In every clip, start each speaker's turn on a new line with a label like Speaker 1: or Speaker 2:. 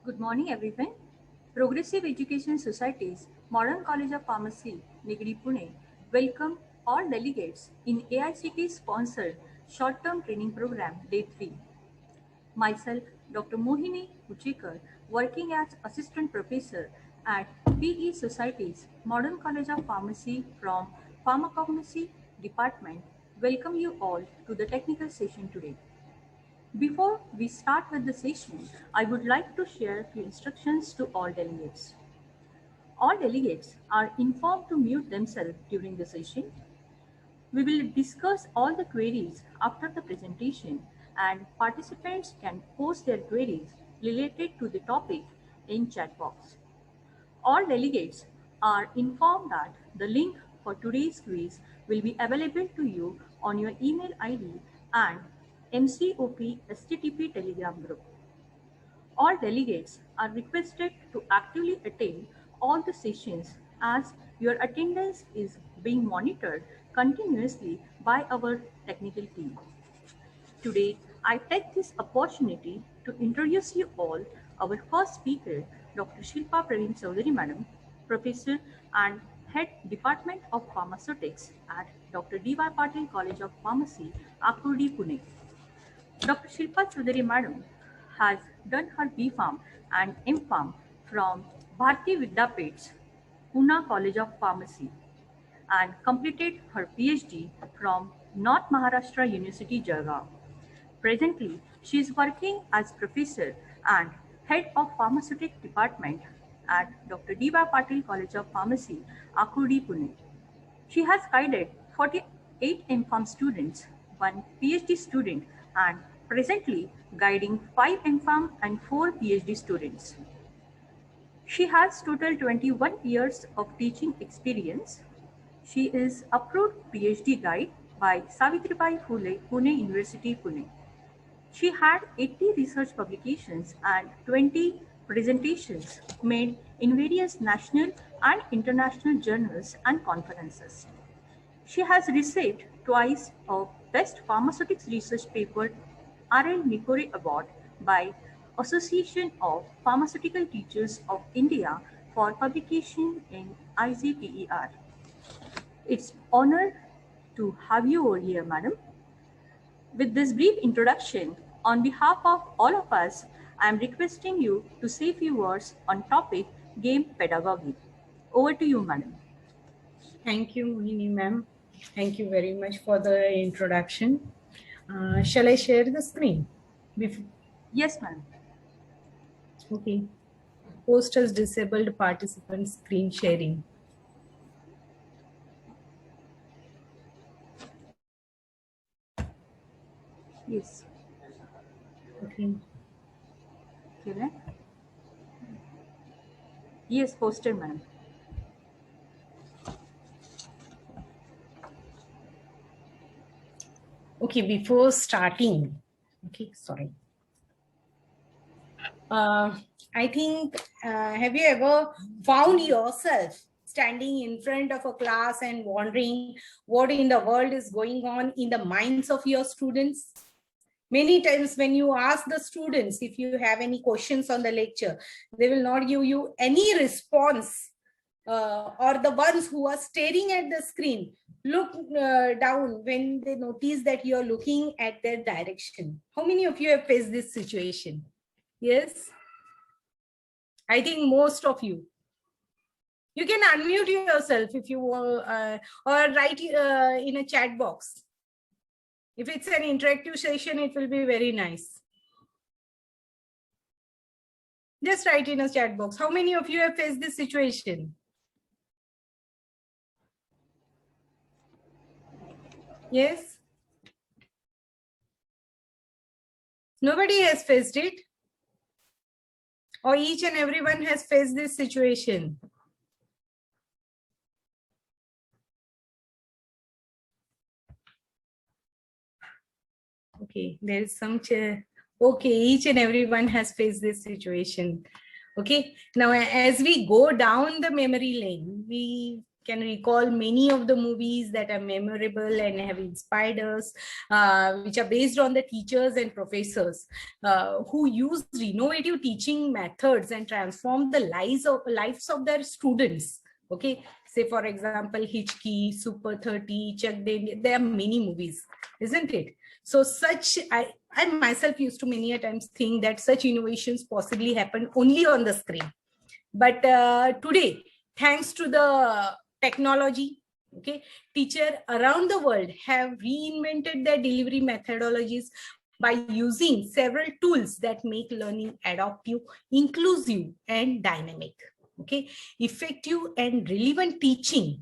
Speaker 1: Good morning, everyone. Progressive Education Society's Modern College of Pharmacy, Nigri Pune, welcome all delegates in AICT sponsored short term training program Day 3. Myself, Dr. Mohini Uchikar, working as Assistant Professor at PE Society's Modern College of Pharmacy from Pharmacognosy Department, welcome you all to the technical session today. Before we start with the session, I would like to share a few instructions to all delegates. All delegates are informed to mute themselves during the session. We will discuss all the queries after the presentation, and participants can post their queries related to the topic in chat box. All delegates are informed that the link for today's quiz will be available to you on your email ID and MCOP STTP Telegram group. All delegates are requested to actively attend all the sessions as your attendance is being monitored continuously by our technical team. Today, I take this opportunity to introduce you all our first speaker, Dr. Shilpa Praveen Chaudhary Madam, Professor and Head Department of Pharmaceutics at Dr. D.Y. Patil College of Pharmacy, Akurdi, Pune. Dr. Shilpa Chaudhary Madam has done her B.Pharm and M.Pharm from Bharati Vidyapeeth's Pune College of Pharmacy and completed her PhD from North Maharashtra University, Jalgaon. Presently, she is working as professor and head of pharmaceutics department at Dr. D.Y. Patil College of Pharmacy, Akurdi, Pune. She has guided 48 M.Pharm students, one PhD student, and presently guiding 5 M.Pharm and 4 PhD students. She has total 21 years of teaching experience. She is approved PhD guide by Savitribai Phule, Pune University, Pune. She had 80 research publications and 20 presentations made in various national and international journals and conferences. She has received twice a Best Pharmaceutics Research Paper R.L. Nikore Award by Association of Pharmaceutical Teachers of India for publication in IGPER. It's honor to have you over here, madam. With this brief introduction, on behalf of all of us, I am requesting you to say a few words on topic game pedagogy. Over to you, madam.
Speaker 2: Thank you, Mohini ma'am. Thank you very much for the introduction. Shall I share the screen?
Speaker 1: Yes, ma'am.
Speaker 2: Okay. Host has disabled participant screen sharing.
Speaker 1: Yes.
Speaker 2: Okay.
Speaker 1: Yes, posted, ma'am.
Speaker 2: Okay, before starting, okay, sorry. I think, have you ever found yourself standing in front of a class and wondering what in the world is going on in the minds of your students? Many times when you ask the students if you have any questions on the lecture, they will not give you any response, or the ones who are staring at the screen look down when they notice that you're looking at their direction. How many of you have faced this situation? Yes? I think most of you. You can unmute yourself if you want, or write in a chat box. If it's an interactive session, it will be very nice. Just write in a chat box. How many of you have faced this situation? Yes? Nobody has faced it? Or each and everyone has faced this situation? Okay, there is some chair. Okay, each and everyone has faced this situation. Okay, now as we go down the memory lane, we can recall many of the movies that are memorable and have inspired us, which are based on the teachers and professors who used innovative teaching methods and transformed the lives of their students. Okay, say for example, Hitchki, Super 30, Chuck Day, there are many movies, isn't it? So such, I myself used to many a times think that such innovations possibly happen only on the screen. But today, thanks to the technology, okay, teachers around the world have reinvented their delivery methodologies by using several tools that make learning adaptive, inclusive, and dynamic. Okay, effective and relevant teaching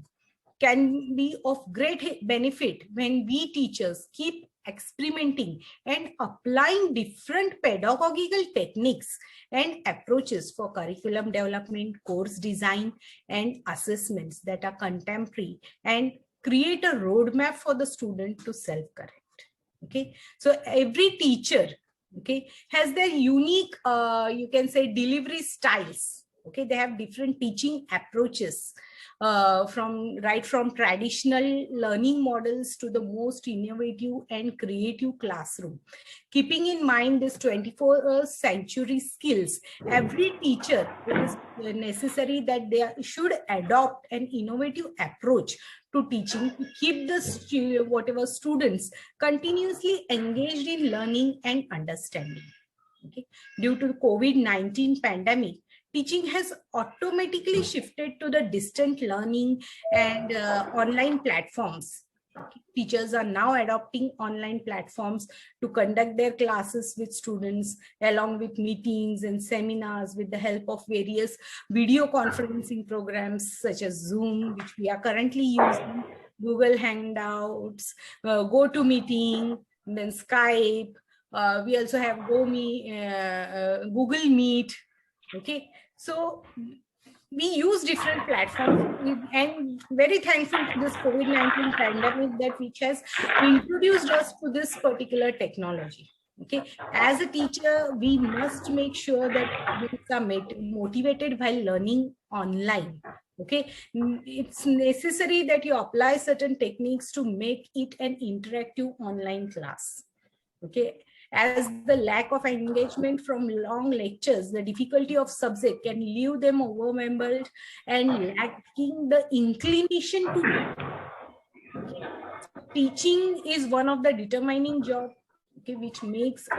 Speaker 2: can be of great benefit when we teachers keep experimenting and applying different pedagogical techniques and approaches for curriculum development, course design, and assessments that are contemporary and create a roadmap for the student to self-correct. Okay, so every teacher, okay, has their unique, you can say, delivery styles. Okay, they have different teaching approaches, from traditional learning models to the most innovative and creative classroom. Keeping in mind this 21st century skills, every teacher, it is necessary that they should adopt an innovative approach to teaching to keep the whatever students continuously engaged in learning and understanding. Okay. Due to the COVID-19 pandemic, teaching has automatically shifted to the distant learning and online platforms. Teachers are now adopting online platforms to conduct their classes with students, along with meetings and seminars with the help of various video conferencing programs such as Zoom, which we are currently using, Google Hangouts, GoToMeeting, then Skype. We also have Google Meet. Okay, so we use different platforms, and very thankful to this COVID-19 pandemic that which has introduced us to this particular technology. Okay, as a teacher, we must make sure that students are motivated while learning online. Okay, it's necessary that you apply certain techniques to make it an interactive online class. Okay, as the lack of engagement from long lectures, the difficulty of subject can leave them overwhelmed and lacking the inclination to learn. Okay. Teaching is one of the determining job, okay, which makes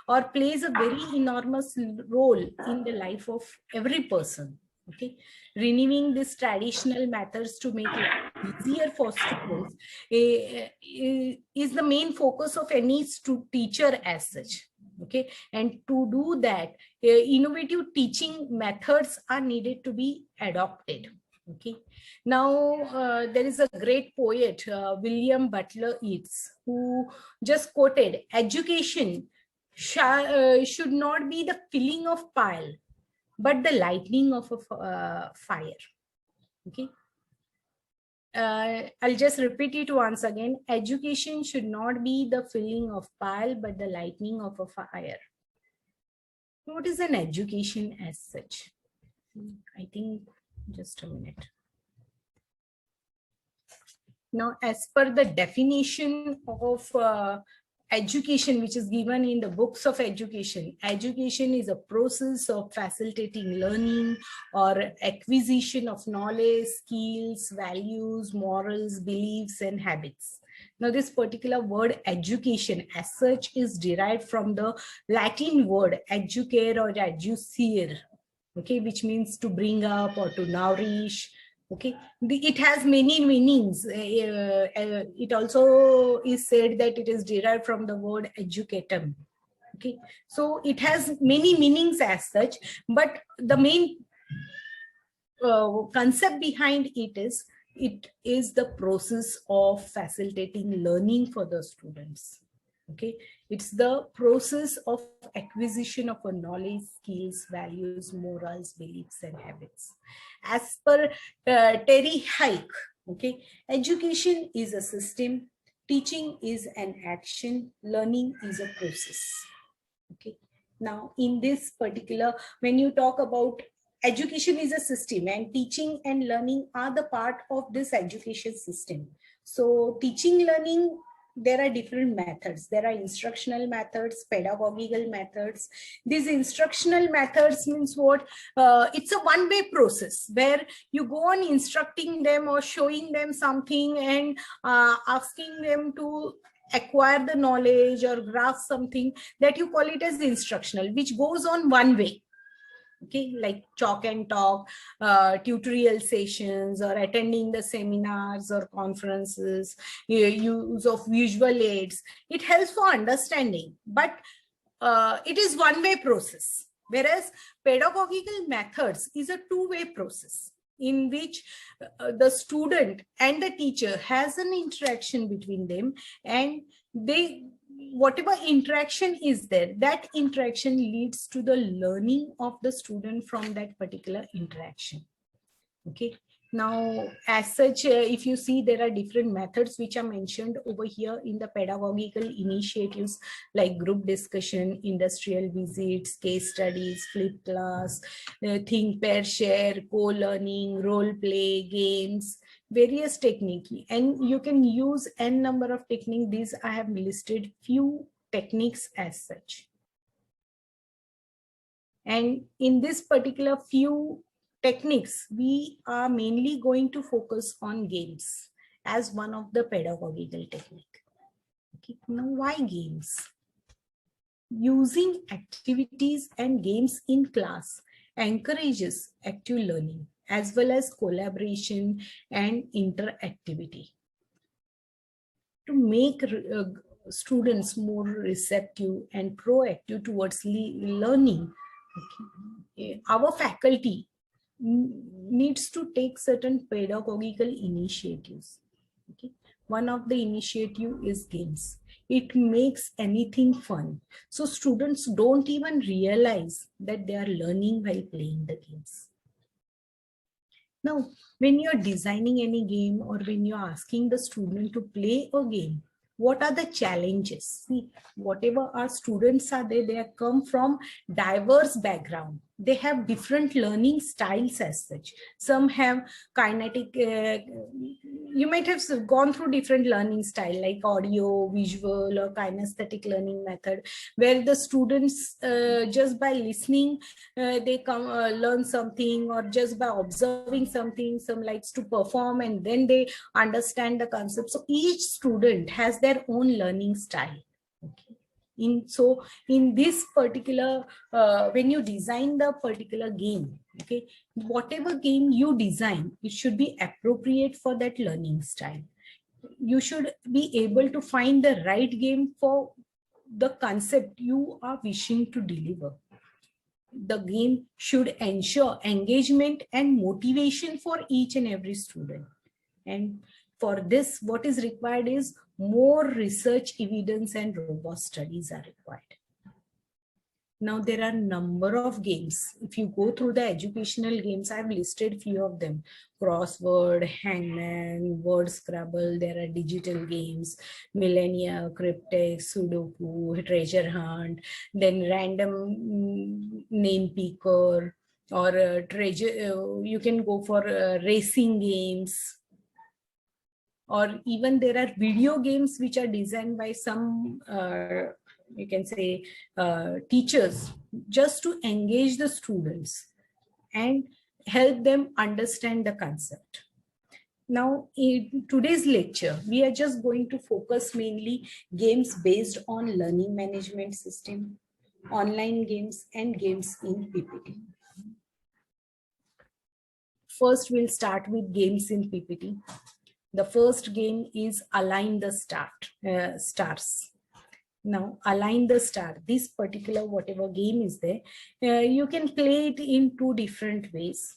Speaker 2: or plays a very enormous role in the life of every person. Okay, renewing these traditional methods to make it easier for students is the main focus of any teacher as such. Okay, and to do that, innovative teaching methods are needed to be adopted. Okay, now there is a great poet, William Butler Yeats, who just quoted, "Education should not be the filling of pile, but the lightning of a fire." Okay, I'll just repeat it once again. Education should not be the filling of pile, but the lightning of a fire. What is an education as such? I think just a minute. Now, as per the definition of education, which is given in the books of education, education is a process of facilitating learning or acquisition of knowledge, skills, values, morals, beliefs, and habits. Now, this particular word education as such is derived from the Latin word educare or educere, okay, which means to bring up or to nourish. Okay, it has many meanings. It also is said that it is derived from the word educatum. Okay, so it has many meanings as such, but the main concept behind it is the process of facilitating learning for the students. Okay, it's the process of acquisition of a knowledge, skills, values, morals, beliefs, and habits. As per Terry Hike, okay, education is a system, teaching is an action, learning is a process. Okay, now in this particular, when you talk about education is a system, and teaching and learning are the part of this education system. So teaching, learning, there are different methods. There are instructional methods, pedagogical methods. These instructional methods means what? It's a one-way process where you go on instructing them or showing them something and asking them to acquire the knowledge or grasp something, that you call it as instructional, which goes on one way. Okay, like chalk and talk, tutorial sessions, or attending the seminars or conferences, use of visual aids. It helps for understanding, but it is one-way process. Whereas pedagogical methods is a two-way process in which the student and the teacher has an interaction between them, and they, whatever interaction is there, that interaction leads to the learning of the student from that particular interaction. Okay. Now, as such, if you see, there are different methods which are mentioned over here in the pedagogical initiatives, like group discussion, industrial visits, case studies, flipped class, think, pair, share, co-learning, role play, games, various techniques. And you can use n number of techniques. These I have listed few techniques as such. And in this particular few techniques, we are mainly going to focus on games as one of the pedagogical technique. Okay. Now, why games? Using activities and games in class encourages active learning as well as collaboration and interactivity. To make students more receptive and proactive towards learning, okay, our faculty needs to take certain pedagogical initiatives. Okay. One of the initiative is games. It makes anything fun. So students don't even realize that they are learning while playing the games. Now, when you're designing any game or when you're asking the student to play a game, what are the challenges? See, whatever our students are there, they have come from diverse background. They have different learning styles as such. Some have kinetic, you might have gone through different learning style like audio, visual, or kinesthetic learning method, where the students just by listening, they come learn something, or just by observing something, some likes to perform and then they understand the concept. So each student has their own learning style. Okay. In this particular, when you design the particular game, okay, whatever game you design, it should be appropriate for that learning style. You should be able to find the right game for the concept you are wishing to deliver. The game should ensure engagement and motivation for each and every student. And for this, what is required is more research evidence and robust studies are required. Now, there are a number of games. If you go through the educational games, I've listed few of them. Crossword, Hangman, Word Scrabble, there are digital games, Millennia, Cryptex, Sudoku, Treasure Hunt, then random name picker, or treasure, you can go for racing games. Or even there are video games which are designed by some, you can say, teachers, just to engage the students and help them understand the concept. Now, in today's lecture, we are just going to focus mainly games based on learning management system, online games, and games in PPT. First, we'll start with games in PPT. The first game is Align the Stars. Now, Align the Star, this particular whatever game is there, you can play it in two different ways.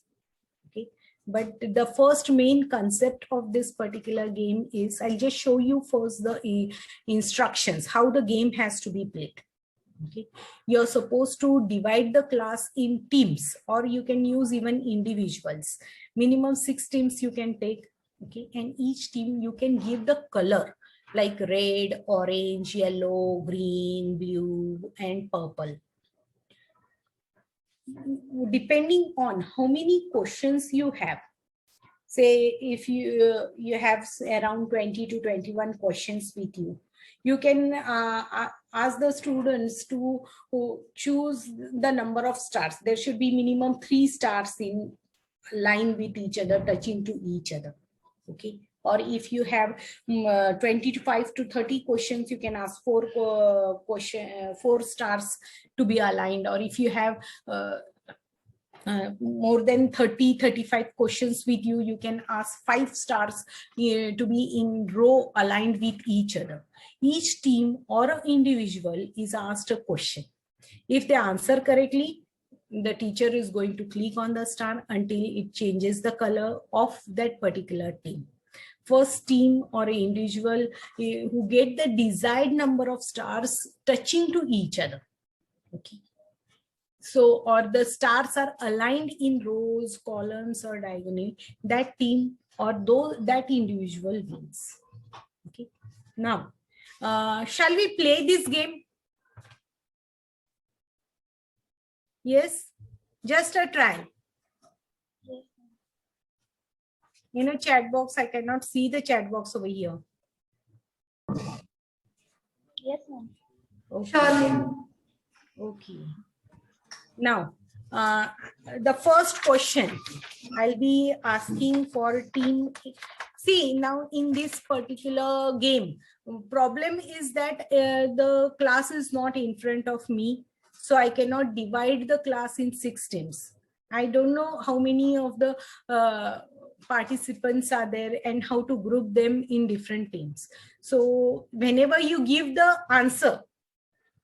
Speaker 2: Okay, but the first main concept of this particular game is, I'll just show you first the instructions, how the game has to be played. Okay, you're supposed to divide the class in teams, or you can use even individuals. Minimum 6 teams you can take. Okay, and each team you can give the color like red, orange, yellow, green, blue, and purple. depending on how many questions you have. Say if you have around 20 to 21 questions with you, you can ask the students to choose the number of stars. There should be minimum 3 stars in line with each other, touching to each other. Okay. Or if you have 25 to 30 questions, you can ask 4 stars to be aligned. Or if you have more than 30-35 questions with you, you can ask 5 stars to be in row aligned with each other. Each team or an individual is asked a question. If they answer correctly, the teacher is going to click on the star until it changes the color of that particular team. First team or individual who get the desired number of stars touching to each other. Okay. So, or the stars are aligned in rows, columns, or diagonal, that team or that individual wins. Okay. Now, shall we play this game? Yes, just a try. In a chat box, I cannot see the chat box over here.
Speaker 3: Yes, ma'am.
Speaker 2: Okay. Sure. Okay. Now, the first question I'll be asking for team. See, now in this particular game, problem is that the class is not in front of me, so I cannot divide the class in 6 teams. I don't know how many of the participants are there and how to group them in different teams. So whenever you give the answer,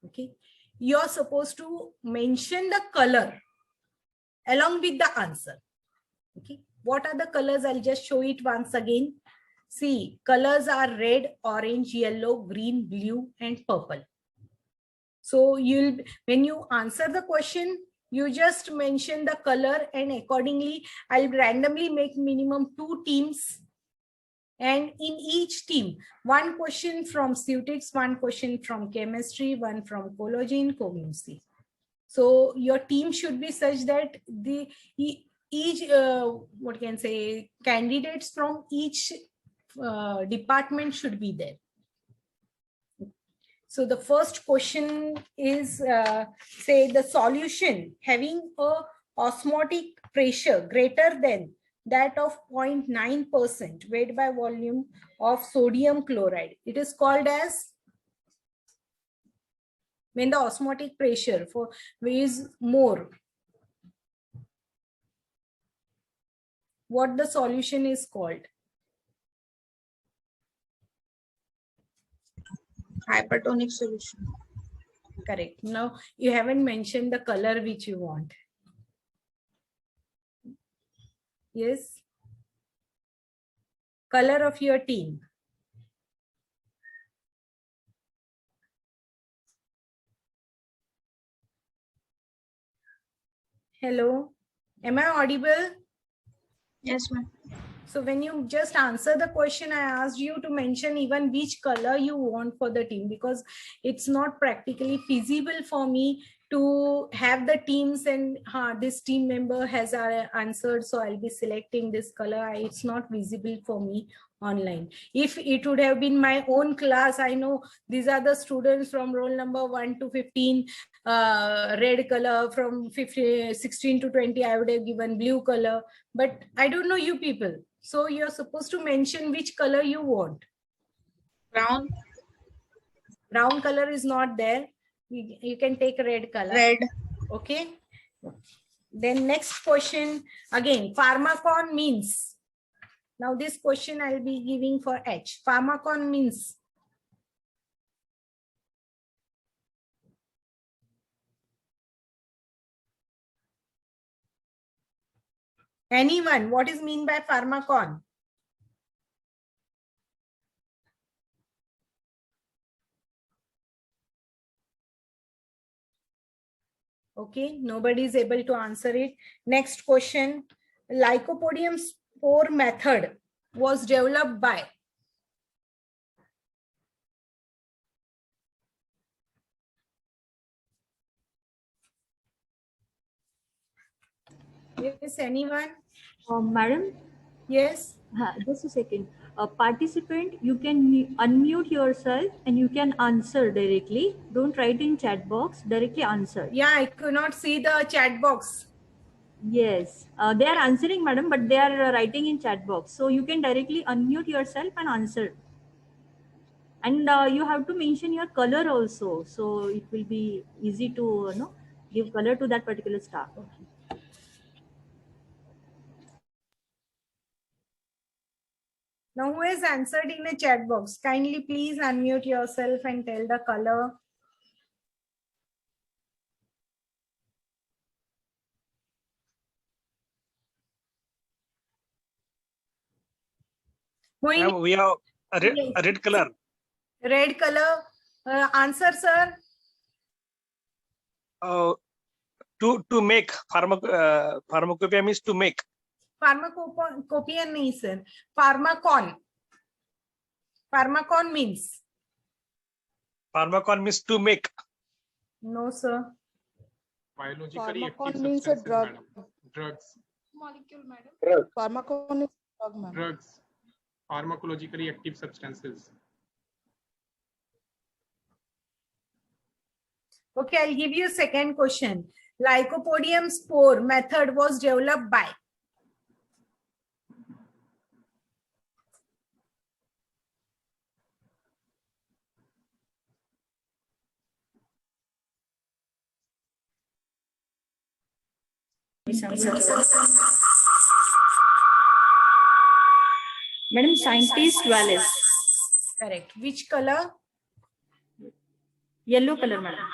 Speaker 2: okay, you're supposed to mention the color along with the answer. Okay, what are the colors? I'll just show it once again. See, colors are red, orange, yellow, green, blue, and purple. So when you answer the question, you just mention the color, and accordingly, I'll randomly make minimum 2 teams. And in each team, 1 question from Cutics, 1 question from chemistry, 1 from ecology and cognosy. So your team should be such that each what can say, candidates from each department should be there. So the first question is, say the solution having a osmotic pressure greater than that of 0.9% weight by volume of sodium chloride. It is called as, when the osmotic pressure is more, what the solution is called?
Speaker 3: Hypertonic solution.
Speaker 2: Correct. Now you haven't mentioned the color which you want. Yes. Color of your team. Hello. Am I audible?
Speaker 3: Yes, ma'am.
Speaker 2: So when you just answer the question, I asked you to mention even which color you want for the team, because it's not practically feasible for me to have the teams and this team member has answered, so I'll be selecting this color. It's not visible for me online. If it would have been my own class, I know these are the students from roll number 1 to 15, red color, from 16 to 20, I would have given blue color, but I don't know you people. So you're supposed to mention which color you want.
Speaker 3: Brown.
Speaker 2: Brown color is not there. You can take red color.
Speaker 3: Red.
Speaker 2: Okay. Then next question, again, pharmacon means. Now this question I'll be giving for H. Pharmacon means. Anyone, what is mean by pharmacon? Okay, nobody is able to answer it. Next question, Lycopodium spore method was developed by. Yes, anyone?
Speaker 1: Madam,
Speaker 2: Yes.
Speaker 1: just a second. Participant, you can unmute yourself and you can answer directly. Don't write in chat box, directly answer.
Speaker 2: Yeah, I could not see the chat box.
Speaker 1: Yes, they are answering, madam, but they are writing in chat box. So you can directly unmute yourself and answer. And you have to mention your color also. So it will be easy to give color to that particular star.
Speaker 2: Now, who has answered in the chat box? Kindly please unmute yourself and tell the color.
Speaker 4: Ma'am, we have a red color.
Speaker 2: Red color. Answer, sir.
Speaker 4: To make pharmacopoeia means to make.
Speaker 2: Pharmacopoeia nahi, sir. Pharmacon. Pharmacon means.
Speaker 4: Pharmacon means to make.
Speaker 2: No, sir.
Speaker 5: Biologically active means a drug. Madam. Drugs.
Speaker 3: Molecule, madam.
Speaker 5: Drugs.
Speaker 6: Pharmacon is drug, ma'am.
Speaker 5: Drugs. Pharmacologically active substances.
Speaker 2: Okay, I'll give you a second question. Lycopodium spore method was developed by.
Speaker 1: Madam, scientist Wallace.
Speaker 2: Correct. Which color?
Speaker 1: Yellow color, madam.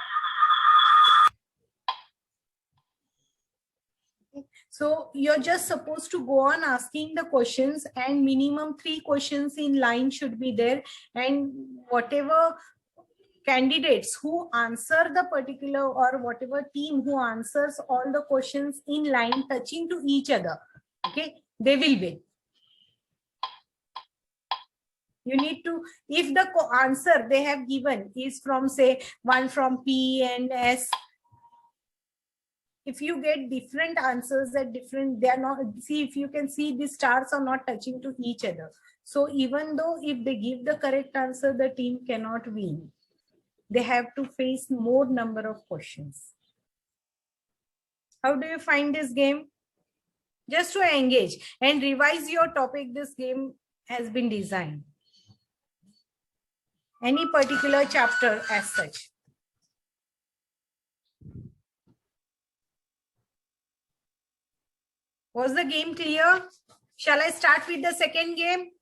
Speaker 2: So you're just supposed to go on asking the questions, and minimum 3 questions in line should be there. And whatever candidates who answer the particular, or whatever team who answers all the questions in line touching to each other, okay, they will win. You need to, if the answer they have given is from, say, one from P and S, if you get different answers at different, they are not, see, if you can see, the stars are not touching to each other. So even though if they give the correct answer, the team cannot win. They have to face more number of questions. How do you find this game? Just to engage and revise your topic, this game has been designed. Any particular chapter as such. Was the game clear? Shall I start with the second game?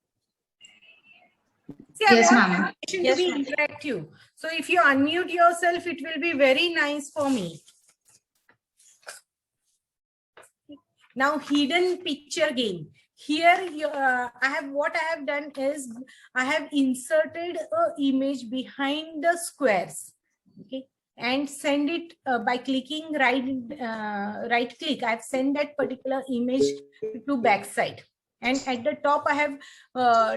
Speaker 2: See,
Speaker 3: Yes,
Speaker 2: I
Speaker 3: ma'am.
Speaker 2: want the session to be interactive. So if you unmute yourself, it will be very nice for me. Now, hidden picture game. Here, what I have done is I have inserted an image behind the squares, okay, and send it by clicking right click. I've sent that particular image to backside, and at the top I have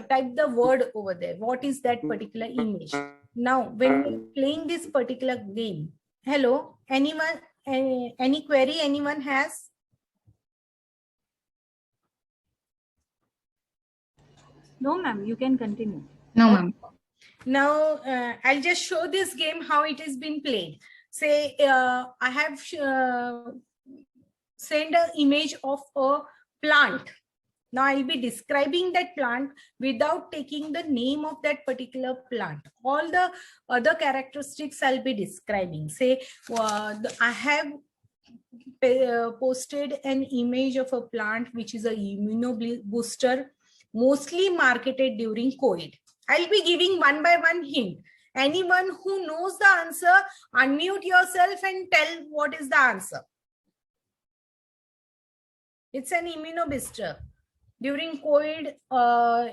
Speaker 2: typed the word over there. What is that particular image? Now, when we're playing this particular game, hello, anyone, any query anyone has?
Speaker 1: No, ma'am, you can continue.
Speaker 3: No, ma'am.
Speaker 2: Now, I'll just show this game how it has been played. Say, I have sent an image of a plant. Now, I'll be describing that plant without taking the name of that particular plant. All the other characteristics I'll be describing. Say, I have posted an image of a plant which is a immunobooster, mostly marketed during COVID. I'll be giving one by one hint. Anyone who knows the answer, unmute yourself and tell what is the answer. It's an immunobooster. During COVID,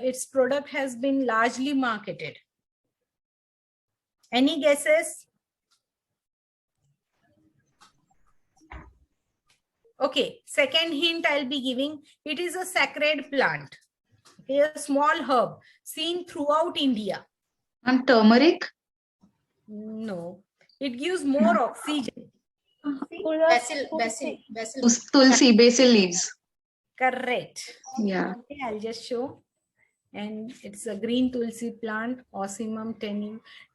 Speaker 2: its product has been largely marketed. Any guesses? Okay, second hint I'll be giving. It is a sacred plant. A small herb seen throughout India.
Speaker 3: Ma'am, turmeric.
Speaker 2: No, it gives more oxygen. Basil.
Speaker 7: Basil leaves.
Speaker 2: Correct.
Speaker 7: Yeah.
Speaker 2: Okay, I'll just show. And it's a green tulsi plant, Ocimum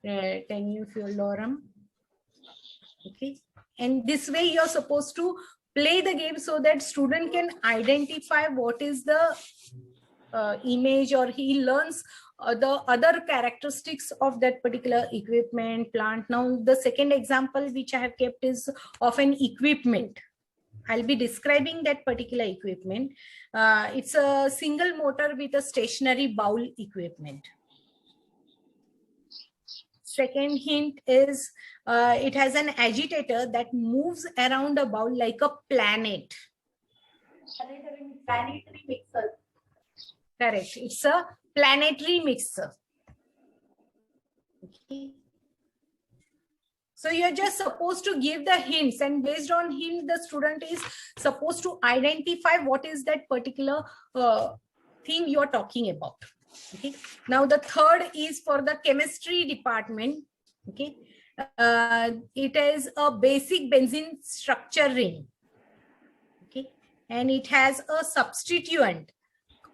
Speaker 2: tenuiflorum. Okay. And this way you're supposed to play the game so that student can identify what is the image, or he learns the other characteristics of that particular equipment, plant. Now, the second example which I have kept is of an equipment. I'll be describing that particular equipment. It's a single motor with a stationary bowl equipment. Second hint is it has an agitator that moves around a bowl like a planet. Planetary mixer. Correct. It's a planetary mixer. Okay. So you're just supposed to give the hints, and based on him, the student is supposed to identify what is that particular thing you're talking about. Okay. Now the third is for the chemistry department. Okay. It is a basic benzene structure ring. Okay. And it has a substituent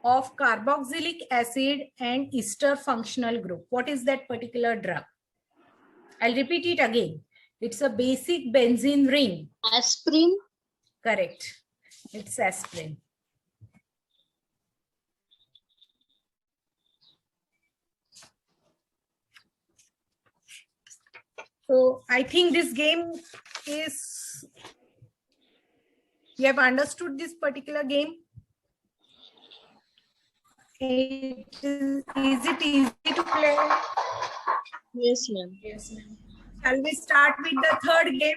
Speaker 2: of carboxylic acid and ester functional group. What is that particular drug? I'll repeat it again. It's a basic benzene ring.
Speaker 3: Aspirin.
Speaker 2: Correct. It's aspirin. So I think this game is, you have understood this particular game? Is it easy to play?
Speaker 3: Yes, ma'am.
Speaker 2: Yes, ma'am. Shall we start with the third game?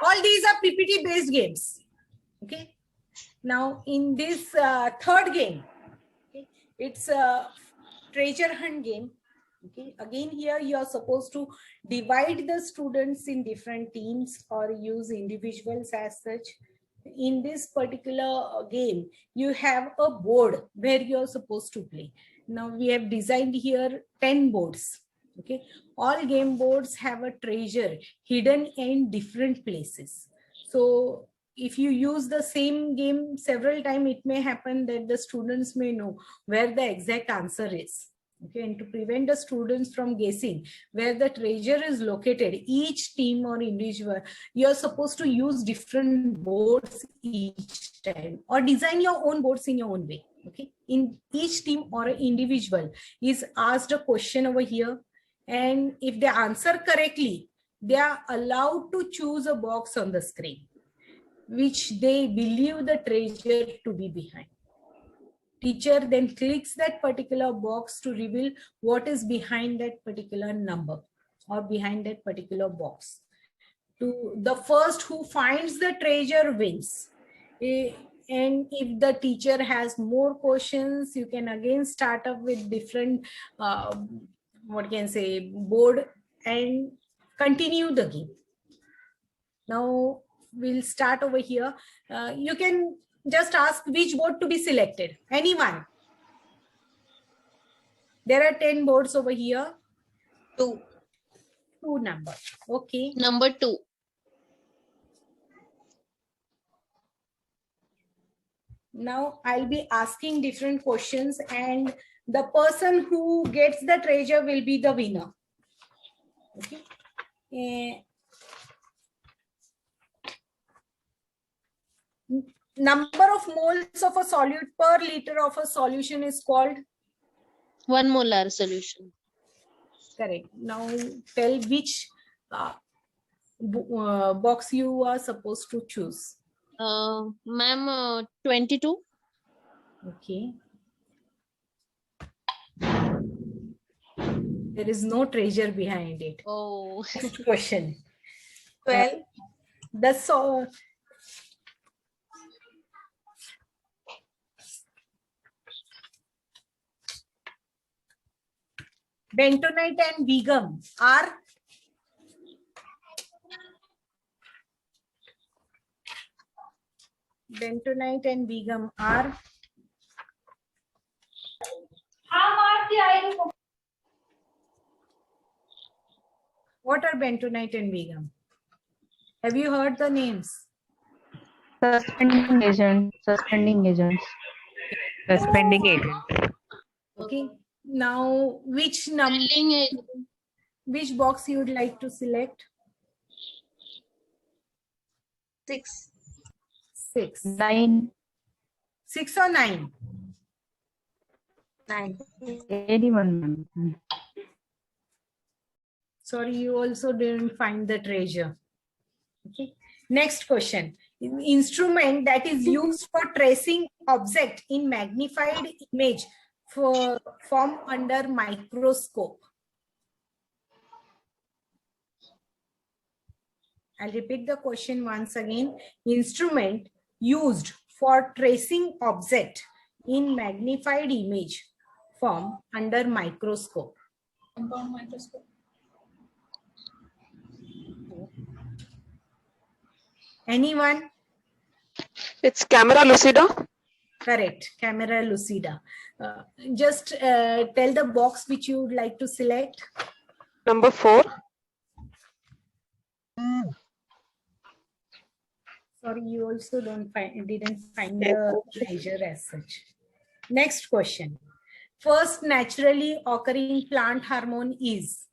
Speaker 2: All these are PPT based games. Okay. Now in this third game, okay, it's a treasure hunt game. Okay. Again, here you are supposed to divide the students in different teams or use individuals as such. In this particular game, you have a board where you're supposed to play. Now we have designed here 10 boards. Okay, all game boards have a treasure hidden in different places. So if you use the same game several times, it may happen that the students may know where the exact answer is. Okay, and to prevent the students from guessing where the treasure is located, each team or individual, you're supposed to use different boards each time, or design your own boards in your own way. Okay, in each team or individual is asked a question over here, and if they answer correctly, they are allowed to choose a box on the screen which they believe the treasure to be behind. Teacher then clicks that particular box to reveal what is behind that particular number or behind that particular box. To the first who finds the treasure wins. And if the teacher has more questions, you can again start up with different what can say board and continue the game. Now we'll start over here. You can just ask which board to be selected. Anyone? There are 10 boards over here.
Speaker 3: 2.
Speaker 2: 2 numbers. Okay.
Speaker 3: Number 2.
Speaker 2: Now I'll be asking different questions, and the person who gets the treasure will be the winner. Okay. Number of moles of a solute per liter of a solution is called?
Speaker 3: 1 molar solution.
Speaker 2: Correct. Now tell which box you are supposed to choose.
Speaker 3: Ma'am, 22.
Speaker 2: Okay. There is no treasure behind it.
Speaker 3: Oh.
Speaker 2: Next question.
Speaker 3: 12.
Speaker 2: The bentonite and Begum are what are bentonite and Begum? Have you heard the names?
Speaker 8: Suspending agent. Suspending agents.
Speaker 9: Suspending agent.
Speaker 2: Okay. Now, which box you would like to select?
Speaker 3: 6.
Speaker 2: 6.
Speaker 8: 9.
Speaker 2: 6 or 9?
Speaker 3: 9.
Speaker 8: Anyone.
Speaker 2: Sorry, you also didn't find the treasure. Okay. Next question. Instrument that is used for tracing object in magnified image form under microscope. I'll repeat the question once again. Instrument used for tracing object in magnified image form under microscope.
Speaker 6: Compound microscope.
Speaker 2: Anyone?
Speaker 10: It's camera lucida.
Speaker 2: Correct. Camera lucida. Just tell the box which you would like to select.
Speaker 10: Number 4.
Speaker 2: Sorry, you also didn't find the treasure as such. Next question. First naturally occurring plant hormone is?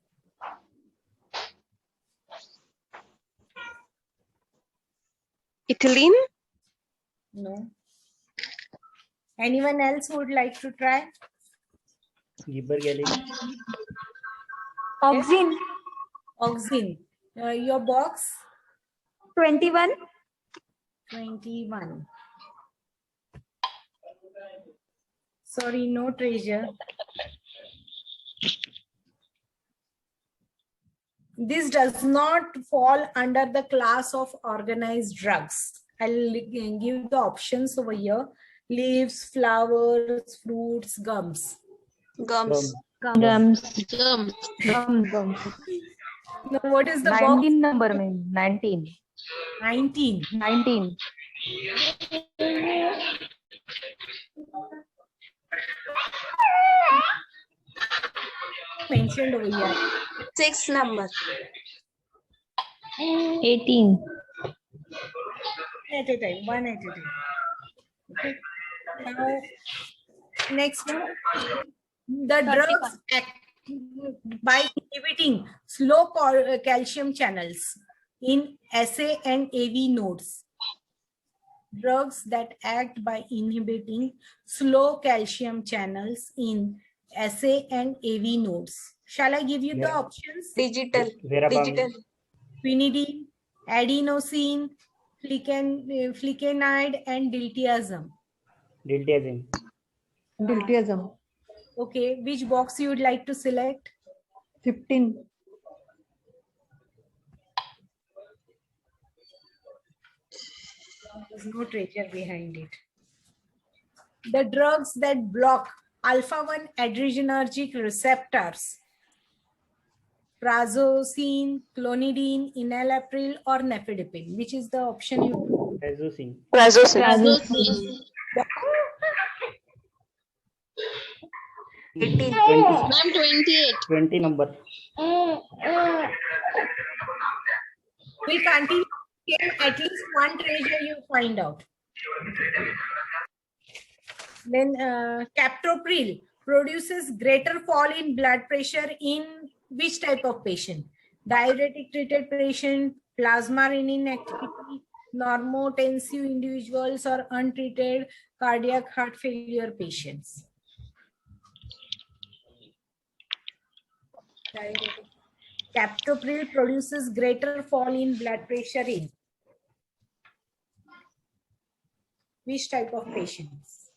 Speaker 10: Ethylene.
Speaker 2: No. Anyone else would like to try?
Speaker 9: Gibberellin.
Speaker 11: Auxin.
Speaker 2: Auxin. Your box?
Speaker 11: 21.
Speaker 2: 21. Sorry, no treasure. This does not fall under the class of organized drugs. I'll give the options over here. Leaves, flowers, fruits, gums.
Speaker 3: Gums.
Speaker 8: Gums.
Speaker 3: Gums.
Speaker 8: Gums.
Speaker 2: Now, what is the
Speaker 8: 19 number, ma'am. 19.
Speaker 2: 19.
Speaker 8: 19.
Speaker 2: Mentioned over here.
Speaker 3: 6 number.
Speaker 8: 18.
Speaker 2: At a time, one at a time. Okay. Now, next, the drugs act by inhibiting slow calcium channels in SA and AV nodes. Drugs that act by inhibiting slow calcium channels in SA and AV nodes. Shall I give you the options?
Speaker 3: Digital.
Speaker 9: Verapamil.
Speaker 3: Digital.
Speaker 2: Quinidine, adenosine, flecainide, and diltiazem.
Speaker 9: Diltiazem.
Speaker 6: Diltiazem.
Speaker 2: Okay, which box you would like to select?
Speaker 6: 15.
Speaker 2: There's no treasure behind it. The drugs that block alpha-1 adrenergic receptors. Prazosin, clonidine, enalapril, or nifedipine. Which is the option you?
Speaker 9: Prazosin.
Speaker 10: Prazosin.
Speaker 3: 18.
Speaker 9: 20.
Speaker 3: Ma'am, 28.
Speaker 9: 20 number.
Speaker 2: We'll continue. At least one treasure you find out. Then captopril produces greater fall in blood pressure in which type of patient? Diuretic treated patient, plasma renin activity, normotensive individuals, or untreated cardiac heart failure patients. Captopril produces greater fall in blood pressure in which type of patients?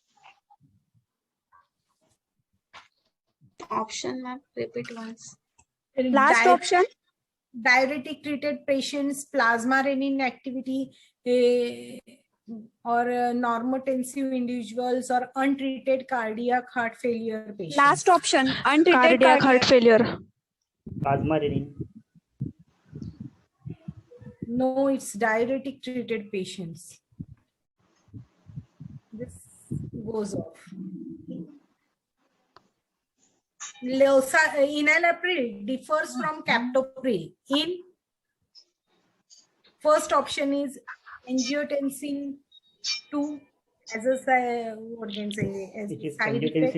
Speaker 3: Option, ma'am. Repeat once.
Speaker 11: Last option.
Speaker 2: Diuretic treated patients, plasma renin activity, or normotensive individuals, or untreated cardiac heart failure patients.
Speaker 11: Last option. Untreated cardiac heart
Speaker 9: failure. Plasma renin.
Speaker 2: No, it's diuretic treated patients. This goes off. Enalapril differs from captopril in First option is angiotensin 2 as a what can say as
Speaker 9: It is
Speaker 2: side effect.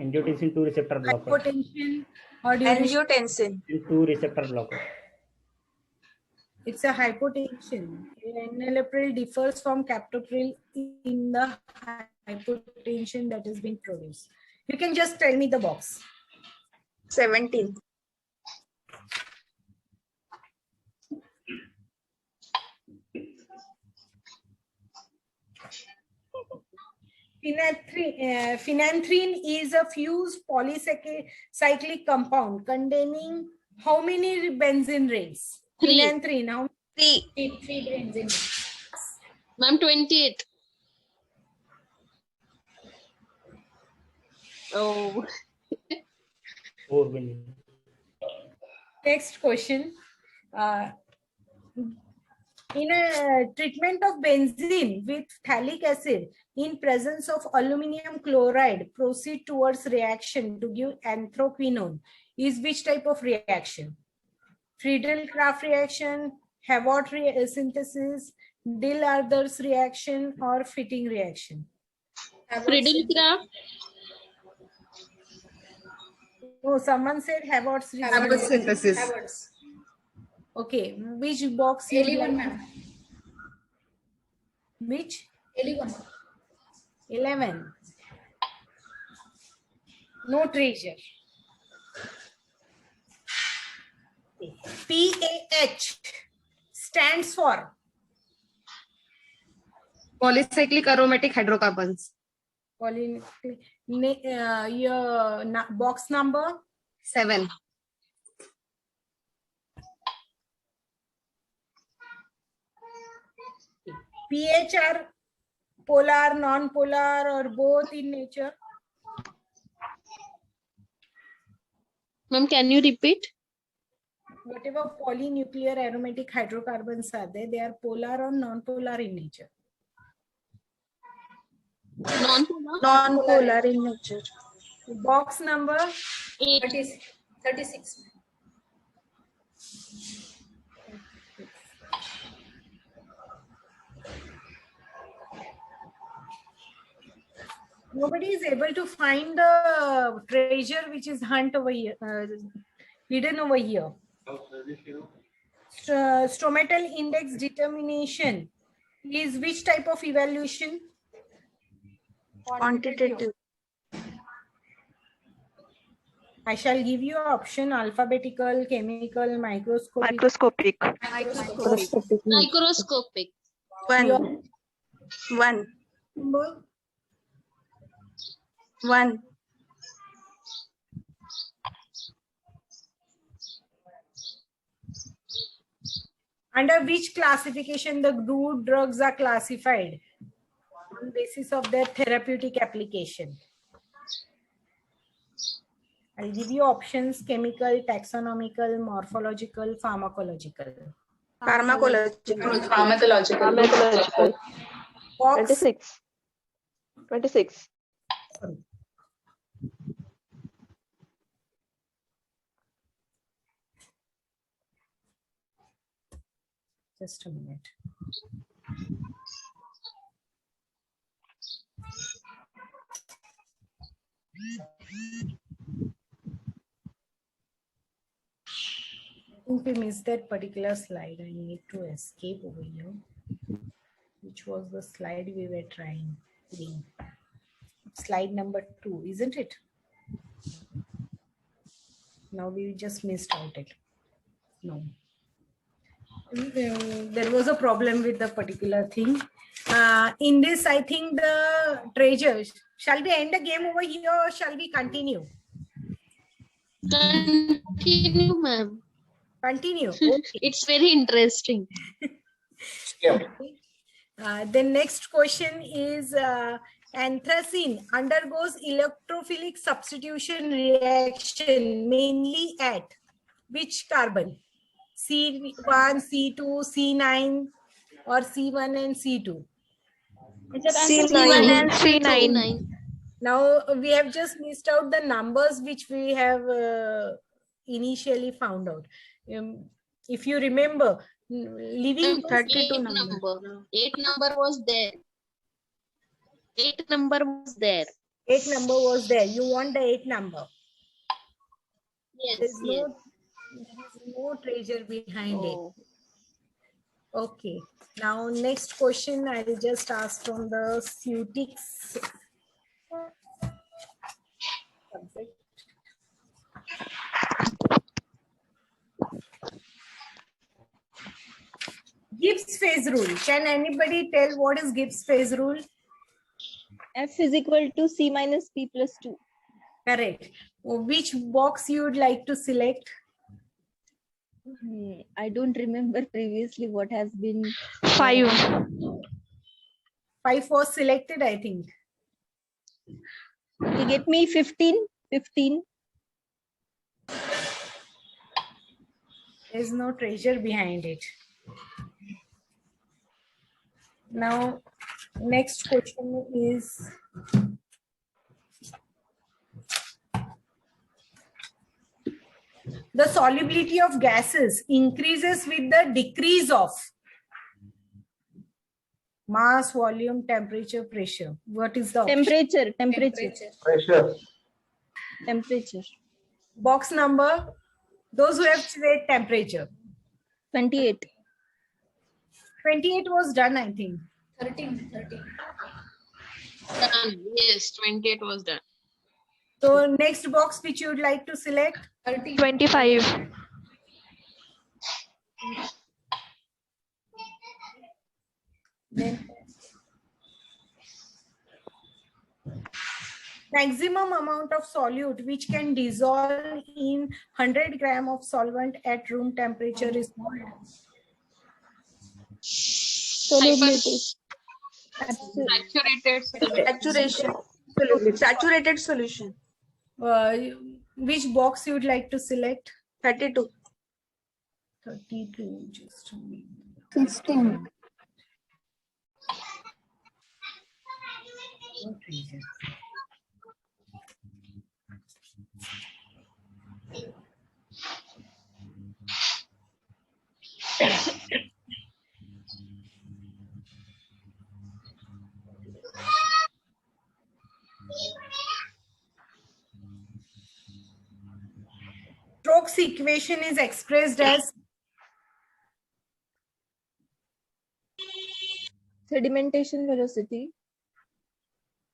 Speaker 9: angiotensin 2 receptor blocker.
Speaker 2: Hypotension or duration.
Speaker 3: Angiotensin.
Speaker 9: 2 receptor blocker.
Speaker 2: It's a hypotension. Enalapril differs from captopril in the hypotension that has been produced. You can just tell me the box.
Speaker 3: 17.
Speaker 2: Phenanthrene is a fused polycyclic compound containing how many benzene rings?
Speaker 3: Three.
Speaker 2: Phenanthrene, how
Speaker 3: 3.
Speaker 2: three benzene rings?
Speaker 3: Ma'am, 28. Oh.
Speaker 9: 4 benzene.
Speaker 2: Next question. In a treatment of benzene with phthalic acid in presence of aluminum chloride, proceed towards reaction to give anthraquinone is which type of reaction? Friedel-Crafts reaction, Havort synthesis, Dill-Arthurs reaction, or Fitting reaction?
Speaker 3: Friedel-Crafts.
Speaker 2: Oh, someone said Havort's reaction.
Speaker 3: Havort synthesis.
Speaker 2: Havort's. Okay, which box?
Speaker 6: L1, ma'am.
Speaker 2: Which?
Speaker 6: L1.
Speaker 2: 11. No treasure. PAH stands for
Speaker 7: Polycyclic aromatic hydrocarbons.
Speaker 2: Your box number
Speaker 7: 7.
Speaker 2: pH are polar, non-polar, or both in nature?
Speaker 3: Ma'am, can you repeat?
Speaker 2: Whatever polynuclear aromatic hydrocarbons are there, they are polar or non-polar in nature.
Speaker 3: Non-polar.
Speaker 2: Non-polar in nature. Box number
Speaker 3: 8.
Speaker 6: 36.
Speaker 2: Nobody is able to find the treasure which is hidden over here. Stromatal index determination is which type of evaluation?
Speaker 3: Quantitative.
Speaker 2: I shall give you option: alphabetical, chemical, microscopic.
Speaker 10: Microscopic.
Speaker 3: Microscopic. 1. 1. 1.
Speaker 2: Under which classification the two drugs are classified? On basis of their therapeutic application. I'll give you options: chemical, taxonomical, morphological, pharmacological.
Speaker 3: Pharmacological.
Speaker 10: Pharmacological.
Speaker 2: Box
Speaker 10: 26. 26.
Speaker 2: Just a minute. I think we missed that particular slide. I need to escape over here. Which was the slide we were trying? Slide number 2, isn't it? Now we just missed out it. No. There was a problem with the particular thing. In this, I think the treasures. Shall we end the game over here or shall we continue?
Speaker 3: Continue, ma'am.
Speaker 2: Continue. Okay.
Speaker 3: It's very interesting.
Speaker 2: The next question is anthracene undergoes electrophilic substitution reaction mainly at which carbon? C1, C2, C9 or C1 and C2?
Speaker 3: C1 and C9.
Speaker 2: Now we have just missed out the numbers which we have initially found out. If you remember, Leaving
Speaker 3: 32 number. 8 number was there. 8 number was there.
Speaker 2: 8 number was there. You want the 8 number.
Speaker 3: Yes.
Speaker 2: There is no treasure behind it. Okay. Now next question I will just ask from the Cutics subject. Gibbs phase rule. Can anybody tell what is Gibbs phase rule?
Speaker 12: F is equal to C minus P plus 2.
Speaker 2: Correct. Which box you would like to select?
Speaker 12: I don't remember previously what has been.
Speaker 3: 5.
Speaker 2: 5 was selected, I think.
Speaker 12: You get me 15. 15.
Speaker 2: There's no treasure behind it. Now, next question is, the solubility of gases increases with the decrease of mass, volume, temperature, pressure. What is the option?
Speaker 12: Temperature. Temperature.
Speaker 2: Box number, those who have said temperature.
Speaker 12: 28.
Speaker 2: 28 was done, I think.
Speaker 6: 13.
Speaker 3: Done. Yes, 28 was done.
Speaker 2: So next box which you would like to select?
Speaker 3: 25.
Speaker 2: Then maximum amount of solute which can dissolve in 100 gram of solvent at room temperature is called
Speaker 12: Solubility.
Speaker 3: Saturated solution.
Speaker 2: Which box you would like to select?
Speaker 3: 32.
Speaker 2: 32. Just a minute.
Speaker 12: 16.
Speaker 2: Stokes equation is expressed as
Speaker 12: Sedimentation velocity.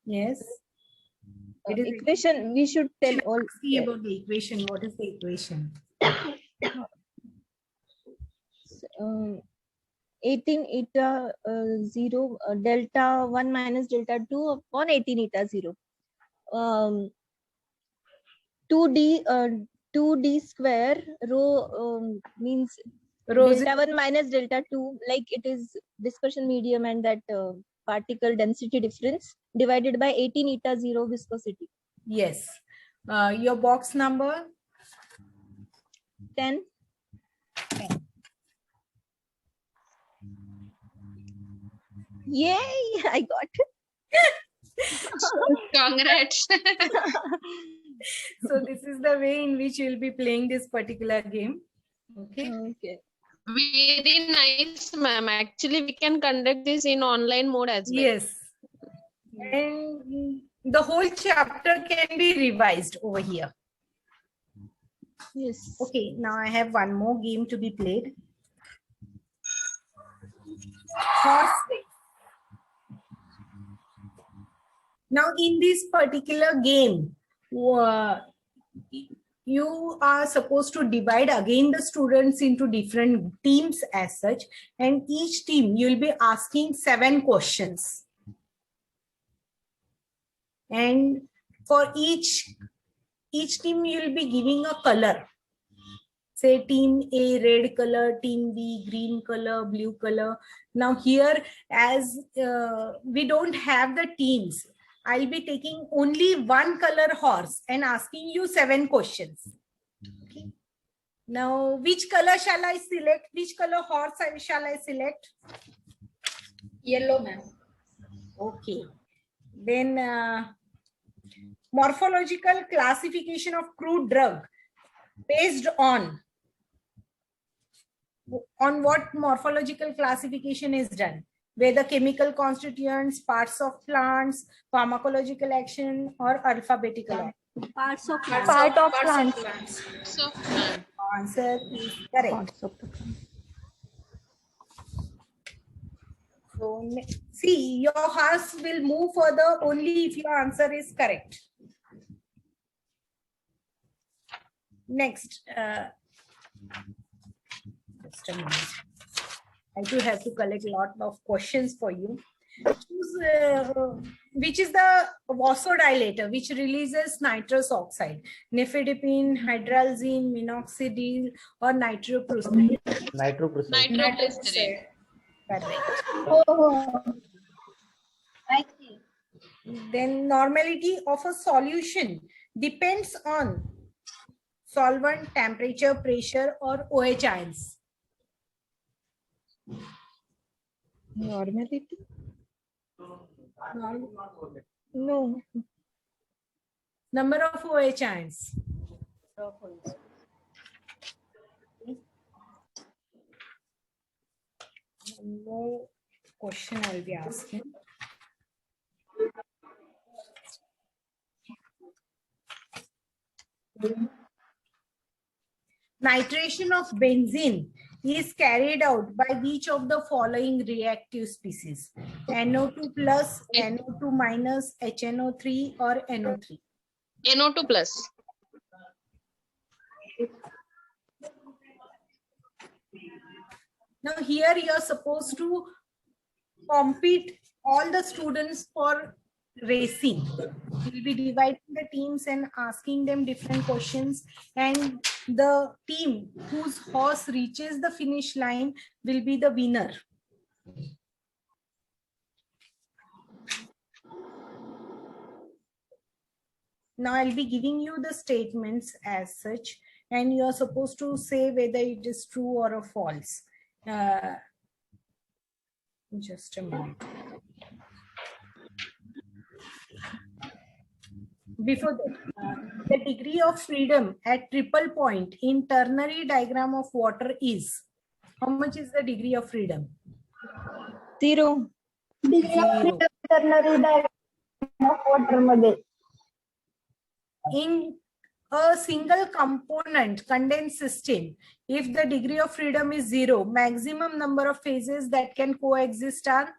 Speaker 2: yes. It is
Speaker 12: Equation, we should tell all.
Speaker 2: see about the equation. What is the equation?
Speaker 12: 18 eta 0 delta 1 minus delta 2 upon 18 eta 0. 2d square rho means delta 1 minus delta 2, like it is dispersion medium and that particle density difference divided by 18 eta 0 viscosity.
Speaker 2: Yes. Your box number?
Speaker 12: 10. Yay! I got it.
Speaker 3: Congrats.
Speaker 2: So this is the way in which you will be playing this particular game. Okay.
Speaker 12: Okay.
Speaker 3: Very nice, ma'am. Actually, we can conduct this in online mode as well.
Speaker 2: Yes. And the whole chapter can be revised over here.
Speaker 12: Yes.
Speaker 2: Okay. Now I have one more game to be played. Horse race. Now in this particular game, you are supposed to divide again the students into different teams as such, and each team you will be asking 7 questions. And for each team you will be giving a color. Say team A red color, team B green color, blue color. Now here, as we don't have the teams, I'll be taking only one color horse and asking you 7 questions. Okay. Now, which color shall I select? Which color horse shall I select?
Speaker 6: Yellow, ma'am.
Speaker 2: Okay. Then morphological classification of crude drug based on on what morphological classification is done? Whether chemical constituents, parts of plants, pharmacological action, or alphabetical action?
Speaker 12: Parts of
Speaker 11: Part of plants.
Speaker 3: So, plant.
Speaker 2: Answer is correct.
Speaker 8: Parts of the plant.
Speaker 2: So, see, your horse will move further only if your answer is correct. Next, just a minute. I do have to collect a lot of questions for you. Choose, which is the vasodilator which releases nitrous oxide? Nifedipine, hydralazine, minoxidil, or nitroprusside?
Speaker 9: Nitroprusside.
Speaker 3: Nitroglycerin.
Speaker 2: Correct.
Speaker 6: Oh, I see.
Speaker 2: Then normality of a solution depends on solvent, temperature, pressure, or OH ions.
Speaker 12: Normality? No.
Speaker 2: Number of OH ions. No question I'll be asking. Nitration of benzene is carried out by which of the following reactive species? NO2 plus, NO2 minus, HNO3, or NO3?
Speaker 3: NO2 plus.
Speaker 2: Now here you are supposed to compete all the students for racing. We'll be dividing the teams and asking them different questions, and the team whose horse reaches the finish line will be the winner. Now I'll be giving you the statements as such, and you are supposed to say whether it is true or a false. Just a minute. Before that, the degree of freedom at triple point in ternary diagram of water is? How much is the degree of freedom?
Speaker 11: 0.
Speaker 2: Zero.
Speaker 11: Ternary diagram of water मध्ये.
Speaker 2: In a single component condensed system, if the degree of freedom is 0, maximum number of phases that can coexist are?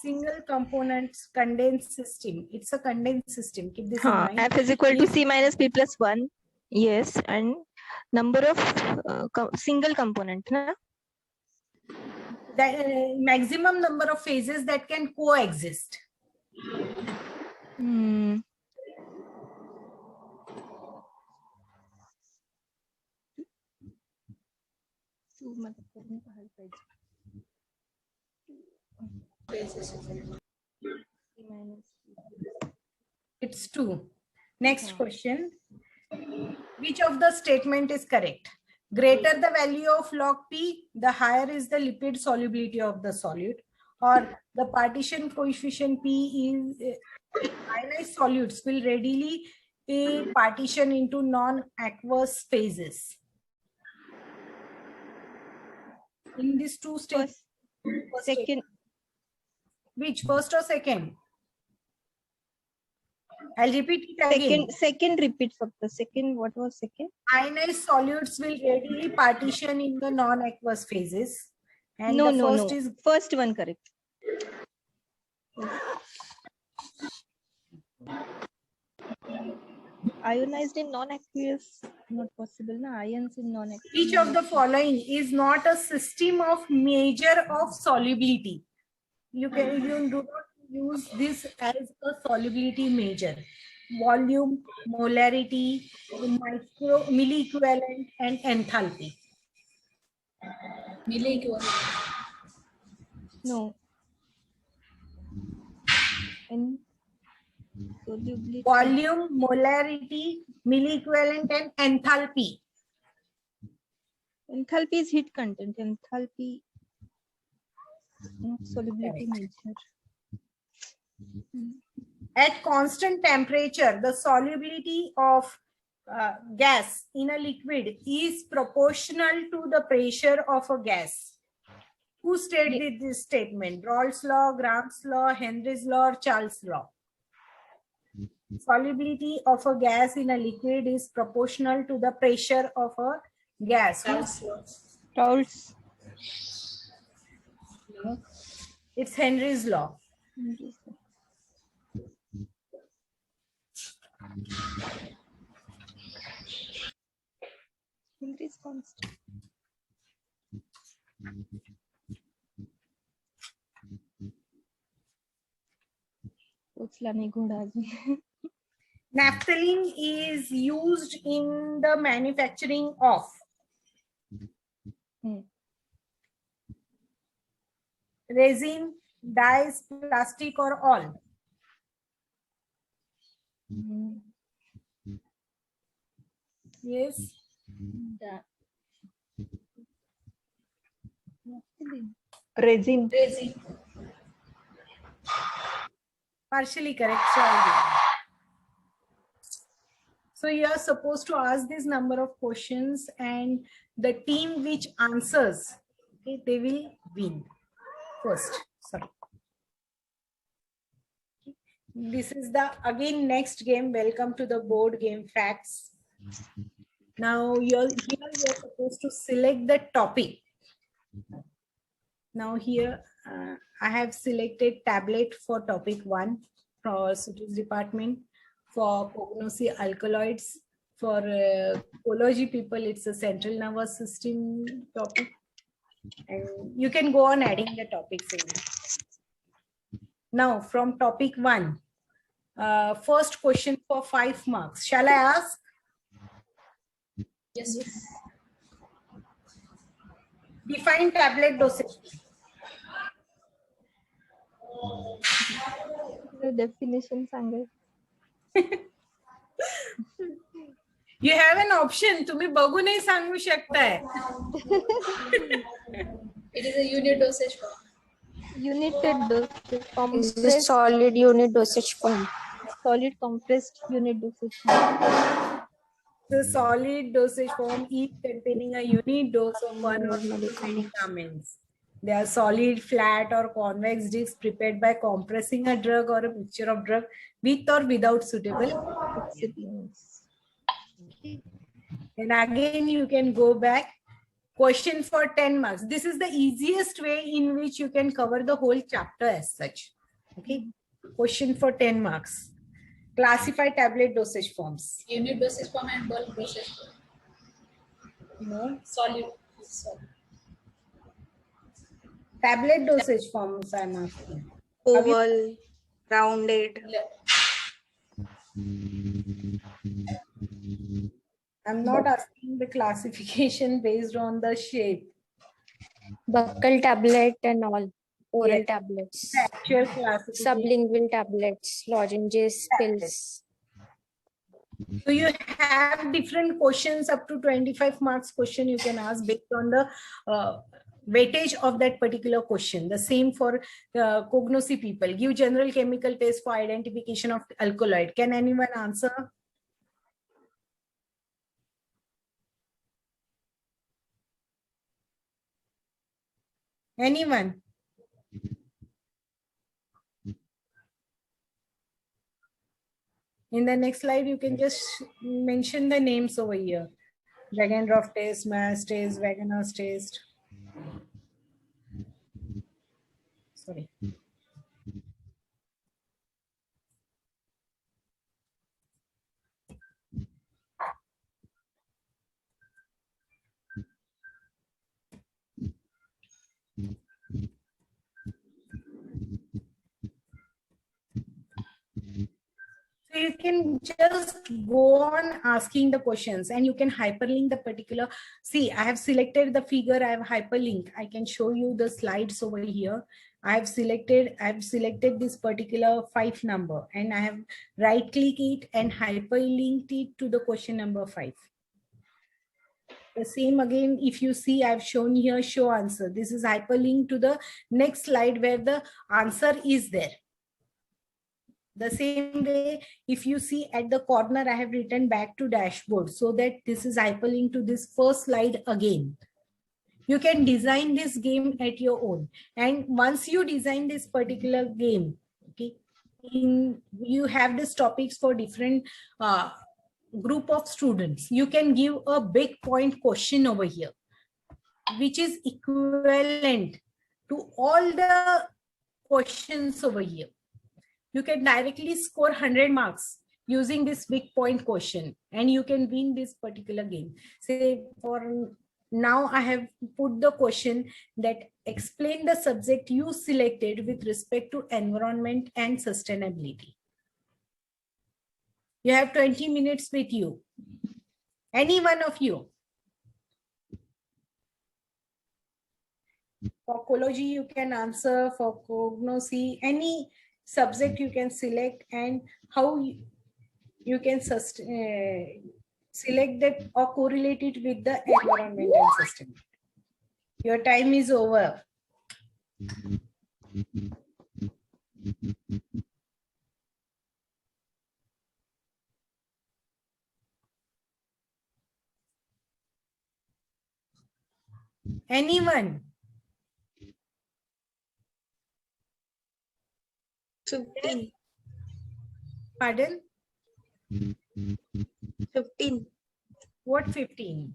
Speaker 2: Single components condensed system. It's a condensed system. Keep this in mind.
Speaker 12: F is equal to C minus P plus 1. Yes, and number of single component. Na?
Speaker 2: The maximum number of phases that can coexist. It's 2. Next question. Which of the statement is correct? Greater the value of log P, the higher is the lipid solubility of the solute, or the partition coefficient P is ionized solutes will readily partition into non-aqueous phases. In these two states,
Speaker 12: Second.
Speaker 2: Which, first or second? I'll repeat it again.
Speaker 12: Second repeat for the second. What was second?
Speaker 2: Ionized solutes will readily partition in the non-aqueous phases. And
Speaker 12: No,
Speaker 2: the
Speaker 12: no,
Speaker 2: first
Speaker 12: no.
Speaker 2: is
Speaker 12: First one correct. Ionized in non-aqueous, not possible. Na? Ions in non-aqueous.
Speaker 2: which of the following is not a system of measure of solubility? You do not use this as a solubility measure. Volume, molarity, milliequivalent, and enthalpy.
Speaker 12: No. And solubility.
Speaker 2: Volume, molarity, milliequivalent, and enthalpy.
Speaker 12: Enthalpy is heat content. Enthalpy, not solubility measure.
Speaker 2: At constant temperature, the solubility of gas in a liquid is proportional to the pressure of a gas. Who stated this statement? Rawls' law, Gram's law, Henry's law, or Charles' law? Solubility of a gas in a liquid is proportional to the pressure of a gas.
Speaker 12: Rawls.
Speaker 2: No, it's Henry's law.
Speaker 12: Henry's constant.
Speaker 2: Naphthalene is used in the manufacturing of resin, dyes, plastic, or all. Yes.
Speaker 8: Resin.
Speaker 2: Partially correct. So you are supposed to ask this number of questions, and the team which answers, okay, they will win first. Sorry. This is the again next game. Welcome to the board game facts. Now you're supposed to select the topic. Now here I have selected tablet for topic 1 for Sutti's department. For cognosy alkaloids, for ecology people, it's a central nervous system topic. And you can go on adding the topics in. Now from topic 1, first question for 5 marks. Shall I ask?
Speaker 12: Yes.
Speaker 2: Define tablet dosage.
Speaker 12: The definition Sanga.
Speaker 2: You have an option. तुम्ही बघू नाही सांगू शकताय.
Speaker 6: It is a unit dosage form.
Speaker 12: United dosage form.
Speaker 6: It's the solid unit dosage form.
Speaker 12: Solid compressed unit dosage form.
Speaker 2: The solid dosage form is containing a unit dose of one or more medicaments. They are solid, flat, or convex discs prepared by compressing a drug or a mixture of drug with or without suitable excipients. And again, you can go back. Question for 10 marks. This is the easiest way in which you can cover the whole chapter as such. Okay. Question for 10 marks. Classify tablet dosage forms.
Speaker 6: Unit dosage form and bulk dosage form.
Speaker 2: No.
Speaker 6: Solid.
Speaker 2: Tablet dosage forms I'm asking.
Speaker 6: Oval, rounded.
Speaker 2: I'm not asking the classification based on the shape.
Speaker 6: Buccal tablet and all. Oral
Speaker 2: Yes.
Speaker 6: tablets.
Speaker 2: The actual classification.
Speaker 6: Sublingual tablets, lozenges, pills.
Speaker 2: So you have different questions up to 25 marks question you can ask based on the weightage of that particular question. The same for cognosy people. Give general chemical test for identification of alkaloid. Can anyone answer? Anyone? In the next slide, you can just mention the names over here. Wagenroff test, Myers test, Wagenhaus test. Sorry. So you can just go on asking the questions and you can hyperlink the particular. See, I have selected the figure, I have hyperlink. I can show you the slides over here. I have selected this particular 5 number and I have right click it and hyperlinked it to the question number 5. The same again, if you see, I've shown here show answer. This is hyperlinked to the next slide where the answer is there. The same way, if you see at the corner, I have written back to dashboard so that this is hyperlinked to this first slide again. You can design this game at your own. And once you design this particular game, okay, you have these topics for different group of students. You can give a big point question over here, which is equivalent to all the questions over here. You can directly score 100 marks using this big point question, and you can win this particular game. Say for now, I have put the question that explain the subject you selected with respect to environment and sustainability. You have 20 minutes with you. Any one of you. For ecology, you can answer. For cognosy, any subject you can select, and how you can select that or correlate it with the environment and sustainability. Your time is over. Anyone?
Speaker 6: 15.
Speaker 2: Pardon?
Speaker 6: 15.
Speaker 2: What 15?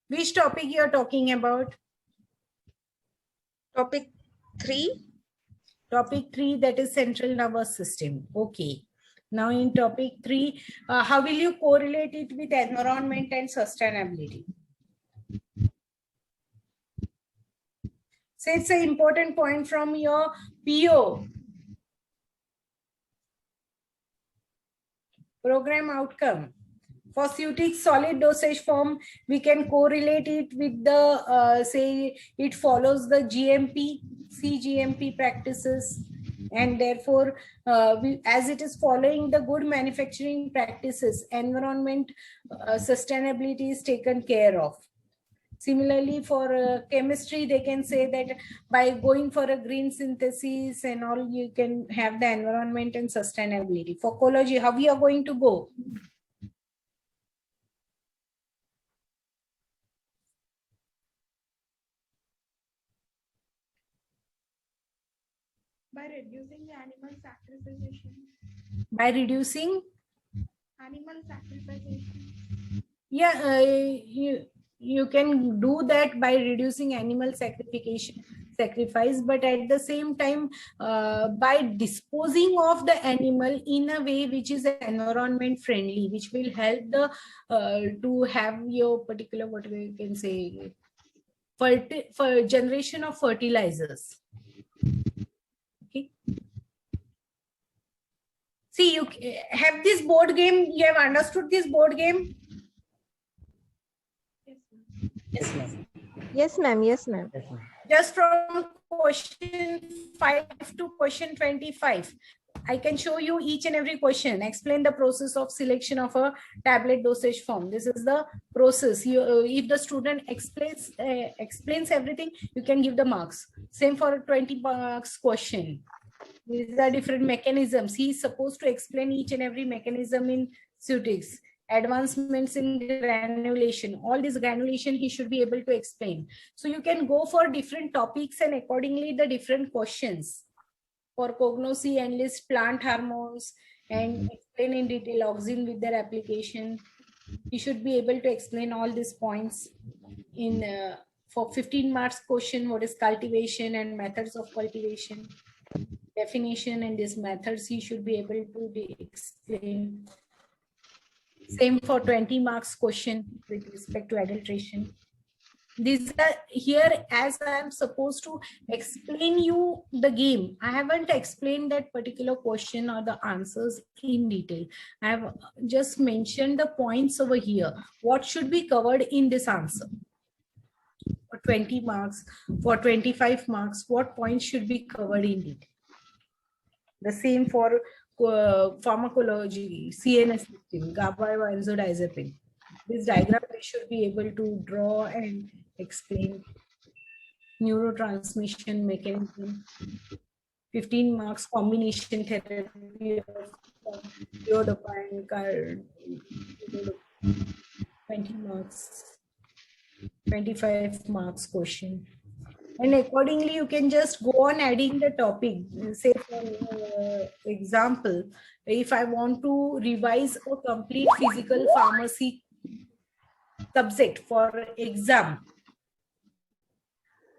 Speaker 2: Which topic you are talking about?
Speaker 6: Topic 3.
Speaker 2: Topic 3, that is central nervous system. Okay. Now in topic 3, how will you correlate it with environment and sustainability? So it's an important point from your PO. Program outcome. For Sutix solid dosage form, we can correlate it with the, say, it follows the GMP, CGMP practices. And therefore, as it is following the good manufacturing practices, environment sustainability is taken care of. Similarly, for chemistry, they can say that by going for a green synthesis and all, you can have the environment and sustainability. For ecology, how we are going to go?
Speaker 13: By reducing the animal sacrification.
Speaker 2: By reducing?
Speaker 13: Animal sacrification.
Speaker 2: Yeah, you can do that by reducing animal sacrifice, but at the same time, by disposing of the animal in a way which is environment friendly, which will help the to have your particular, what we can say, for generation of fertilizers. Okay. See, you have this board game. You have understood this board game?
Speaker 9: Yes, ma'am.
Speaker 12: Yes, ma'am. Yes, ma'am.
Speaker 9: Yes, ma'am.
Speaker 2: Just from question 5 to question 25, I can show you each and every question. Explain the process of selection of a tablet dosage form. This is the process. If the student explains everything, you can give the marks. Same for a 20 marks question. These are different mechanisms. He is supposed to explain each and every mechanism in Sutix. Advancements in granulation, all this granulation he should be able to explain. So you can go for different topics and accordingly the different questions. For cognosy, enlist plant hormones and explain in detail auxin with their application. You should be able to explain all these points in for 15 marks question, what is cultivation and methods of cultivation, definition and these methods he should be able to explain. Same for 20 marks question with respect to adulteration. These are here as I am supposed to explain you the game. I haven't explained that particular question or the answers in detail. I have just mentioned the points over here. What should be covered in this answer? For 20 marks, for 25 marks, what points should be covered in detail? The same for pharmacology, CNS system, GABA-benzodiazepine. This diagram we should be able to draw and explain. neurotransmission mechanism. 15 marks combination therapy of dopamine, 20 marks, 25 marks question. And accordingly, you can just go on adding the topic. Say, for example, if I want to revise a complete physical pharmacy subject for exam,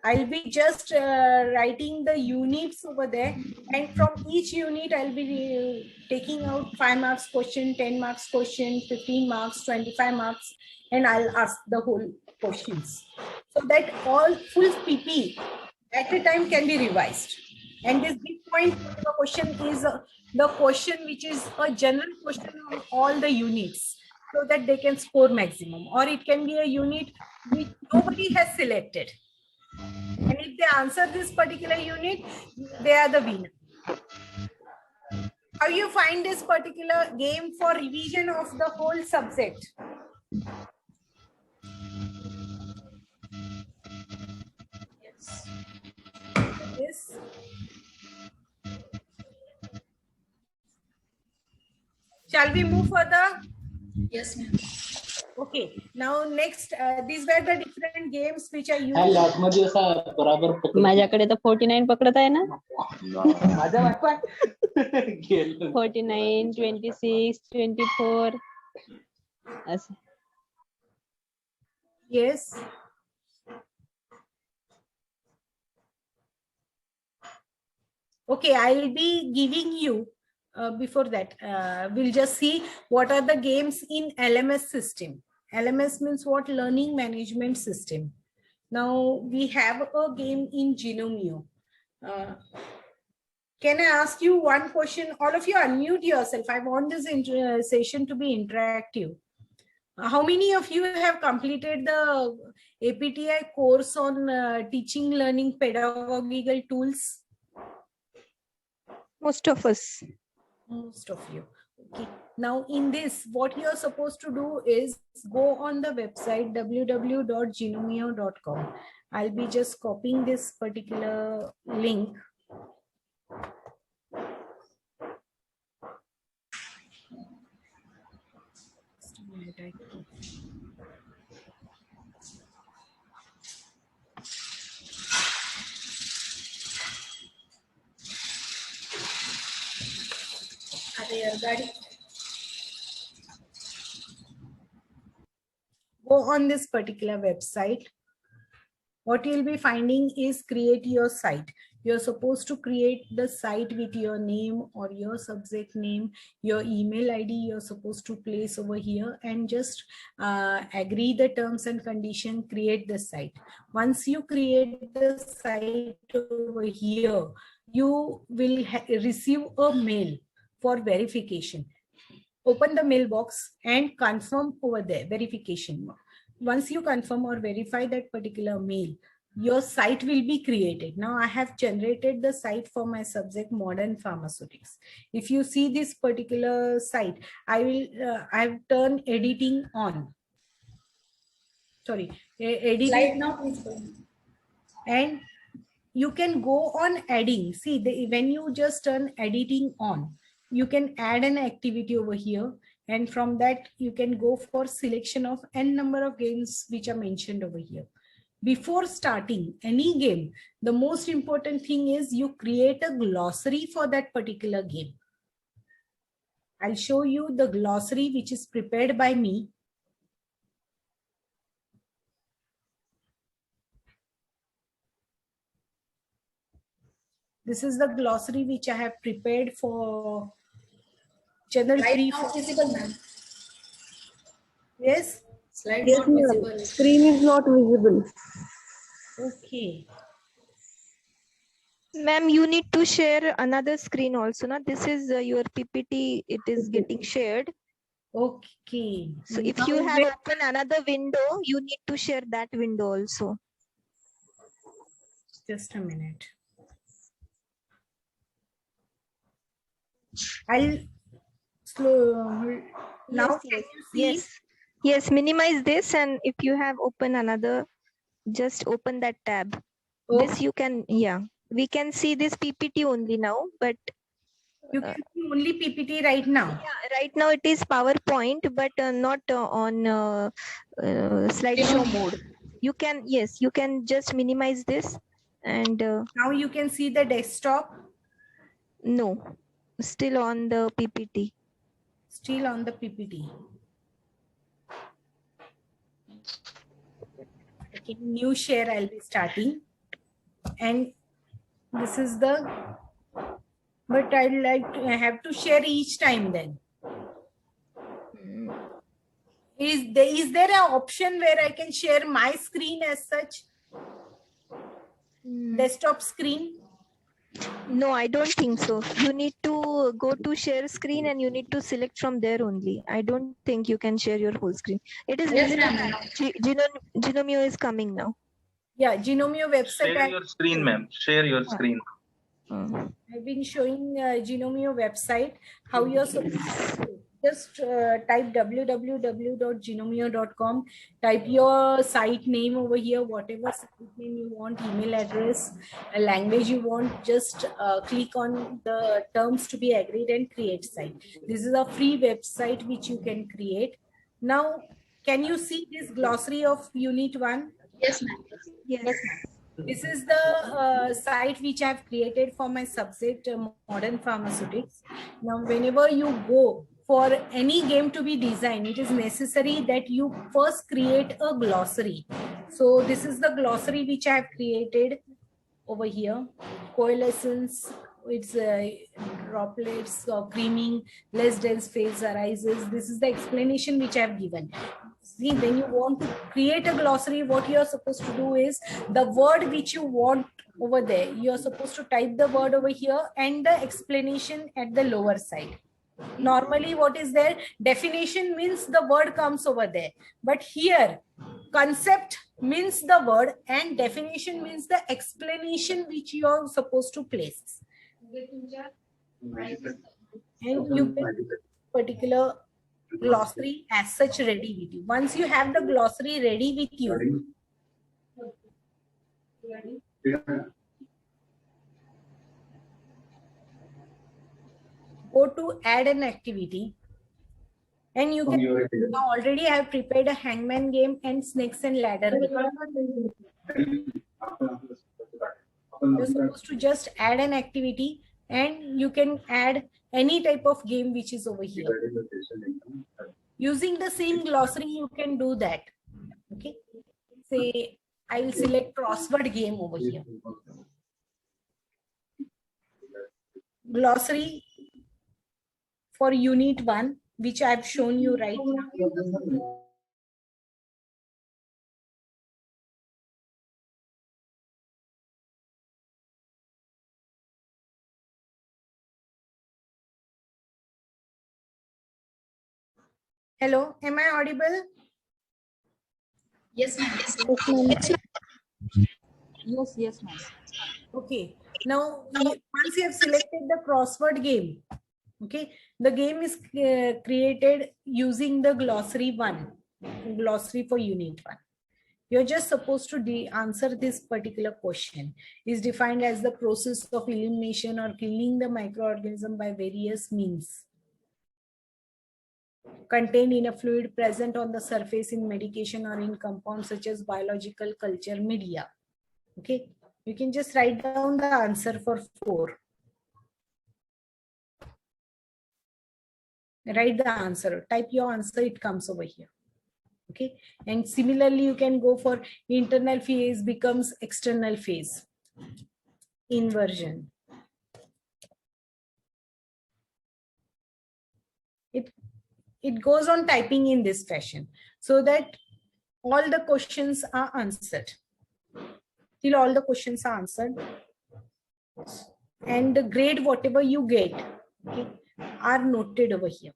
Speaker 2: I'll be just writing the units over there, and from each unit I'll be taking out 5 marks question, 10 marks question, 15 marks, 25 marks, and I'll ask the whole questions, so that all full PP at a time can be revised. And this big point question is the question which is a general question on all the units, so that they can score maximum, or it can be a unit which nobody has selected. And if they answer this particular unit, they are the winner. How you find this particular game for revision of the whole subject? Yes. Shall we move further?
Speaker 6: Yes, ma'am.
Speaker 2: Okay. Now next, these were the different games which are used.
Speaker 14: माझ्याकडे तर 49 पकडत आहे ना. 49, 26, 24. असं.
Speaker 2: Yes. Okay, I'll be giving you, before that, we'll just see what are the games in LMS system. LMS means what? Learning Management System. Now we have a game in Genomio. Can I ask you one question? All of you unmute yourself. I want this session to be interactive. How many of you have completed the APTI course on teaching, learning, pedagogical tools?
Speaker 12: Most of us.
Speaker 2: Most of you. Okay. Now in this, what you're supposed to do is go on the website www.genomio.com. I'll be just copying this particular link. Just a minute, Go on this particular website. What you'll be finding is create your site. You're supposed to create the site with your name or your subject name, your email ID you're supposed to place over here, and just agree the terms and condition, create the site. Once you create the site over here, you will receive a mail for verification. Open the mailbox and confirm over there, verification. Once you confirm or verify that particular mail, your site will be created. Now I have generated the site for my subject Modern Pharmaceutics. If you see this particular site, I've turned editing on. Sorry, editing.
Speaker 6: Slide now, please.
Speaker 2: And you can go on adding. See, when you just turn editing on, you can add an activity over here, and from that you can go for selection of n number of games which are mentioned over here. Before starting any game, the most important thing is you create a glossary for that particular game. I'll show you the glossary which is prepared by me. This is the glossary which I have prepared for Channel 3.
Speaker 6: Now visible, ma'am.
Speaker 2: Yes?
Speaker 6: Slide
Speaker 11: Yes,
Speaker 6: not
Speaker 11: ma'am.
Speaker 6: visible.
Speaker 11: Screen is not visible.
Speaker 2: Okay.
Speaker 12: Ma'am, you need to share another screen also. Now, this is your PPT. It is getting shared.
Speaker 2: Okay.
Speaker 12: So if you have open another window, you need to share that window also.
Speaker 2: Just a minute. I'll slow now.
Speaker 12: Yes, minimize this, and if you have open another, just open that tab. This you can, yeah, we can see this PPT only now, but
Speaker 2: you can see only PPT right now.
Speaker 12: yeah, right now it is PowerPoint, but not on slideshow mode. You can, yes, you can just minimize this and
Speaker 2: now you can see the desktop.
Speaker 12: No, still on the PPT.
Speaker 2: Still on the PPT. Okay, new share I'll be starting. And this is the, but I have to share each time then. Is there an option where I can share my screen as such? Desktop screen?
Speaker 12: No, I don't think so. You need to go to share screen and you need to select from there only. I don't think you can share your whole screen. It is Genomio is coming now.
Speaker 2: Yeah, Genomio website.
Speaker 15: Share your screen, ma'am. Share your screen.
Speaker 2: I've been showing Genomio website. How you're supposed to just type www.genomio.com. Type your site name over here, whatever site name you want, email address, a language you want. Just click on the terms to be agreed and create site. This is a free website which you can create. Now, can you see this glossary of Unit 1?
Speaker 6: Yes, ma'am.
Speaker 12: Yes.
Speaker 2: This is the site which I have created for my subject, modern pharmaceutics. Now, whenever you go for any game to be designed, it is necessary that you first create a glossary. So this is the glossary which I have created over here. Coalescence, it's droplets or creaming, less dense phase arises. This is the explanation which I have given. See, when you want to create a glossary, what you are supposed to do is the word which you want over there, you are supposed to type the word over here and the explanation at the lower side. Normally what is there? Definition means the word comes over there. But here, concept means the word and definition means the explanation which you are supposed to place. And you get particular glossary as such ready with you. Once you have the glossary ready with you, go to add an activity and you can now already have prepared a hangman game and snakes and ladder. You're supposed to just add an activity and you can add any type of game which is over here. Using the same glossary, you can do that. Okay. Say, I will select crossword game over here. Glossary for Unit 1, which I have shown you right now. Hello, am I audible?
Speaker 6: Yes, ma'am.
Speaker 1: Yes, ma'am.
Speaker 2: Okay. Now, once you have selected the crossword game, okay, the game is created using the glossary 1, glossary for Unit 1. You're just supposed to answer this particular question. Is defined as the process of elimination or killing the microorganism by various means contained in a fluid present on the surface in medication or in compounds such as biological culture media. Okay, you can just write down the answer for 4. Write the answer, type your answer, it comes over here. Okay, and similarly you can go for internal phase becomes external phase, inversion. It goes on typing in this fashion so that all the questions are answered. Till all the questions are answered and the grade whatever you get, okay, are noted over here.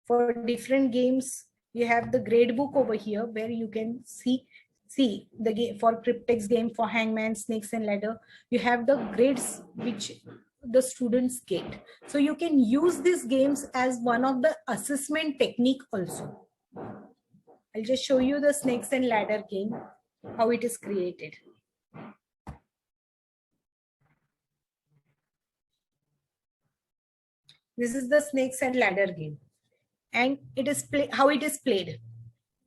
Speaker 2: For different games, you have the grade book over here where you can see the game for Cryptex game, for Hangman, Snakes and Ladder. You have the grades which the students get. So you can use these games as one of the assessment technique also. I'll just show you the snakes and ladder game, how it is created. This is the snakes and ladder game, and it is how it is played.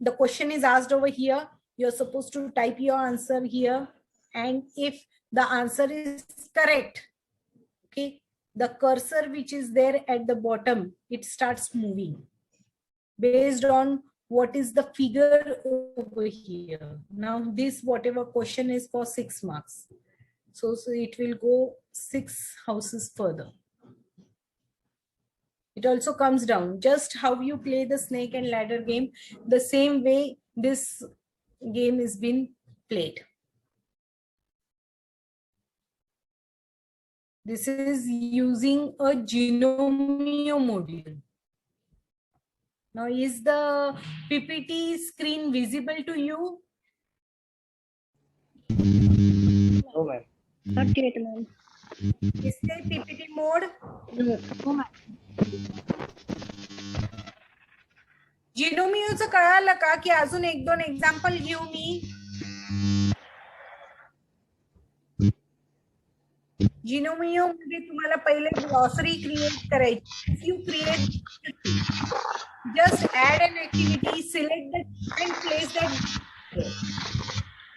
Speaker 2: The question is asked over here. You're supposed to type your answer here, and if the answer is correct, okay, the cursor which is there at the bottom, it starts moving based on what is the figure over here. Now this whatever question is for 6 marks, so it will go 6 houses further. It also comes down just how you play the snake and ladder game, the same way this game is being played. This is using a Genomio module. Now, is the PPT screen visible to you?
Speaker 9: No, ma'am.
Speaker 12: Not yet, ma'am.
Speaker 2: Is there PPT mode?
Speaker 12: No, ma'am.
Speaker 2: Genomioचं कळालं का की अजून 1-2 example घेऊ मी? Genomio मध्ये तुम्हाला पहिले glossary create करायची. You create, just add an activity, select the and place that.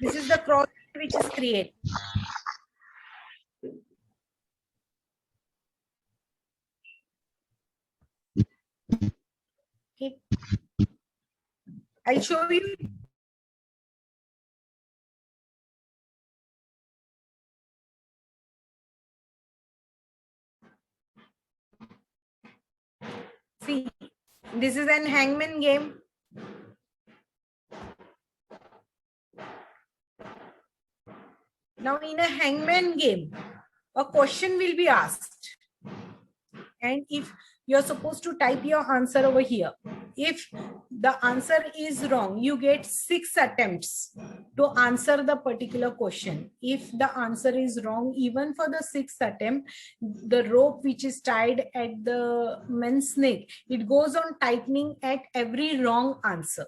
Speaker 2: This is the cross which is created. Okay. I'll show you. See, this is an hangman game. Now, in a hangman game, a question will be asked. And if you're supposed to type your answer over here, if the answer is wrong, you get 6 attempts to answer the particular question. If the answer is wrong, even for the 6th attempt, the rope which is tied at the men's neck, it goes on tightening at every wrong answer.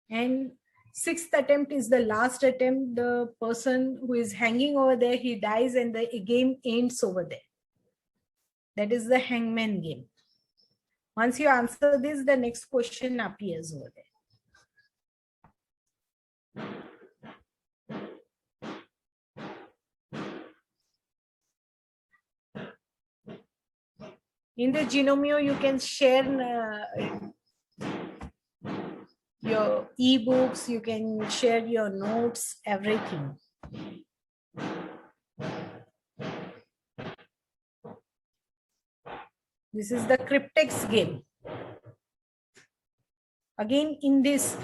Speaker 2: And 6th attempt is the last attempt. The person who is hanging over there, he dies and the game ends over there. That is the hangman game. Once you answer this, the next question appears over there. In the Genomio, you can share your ebooks, you can share your notes, everything. This is the cryptex game. Again, in this,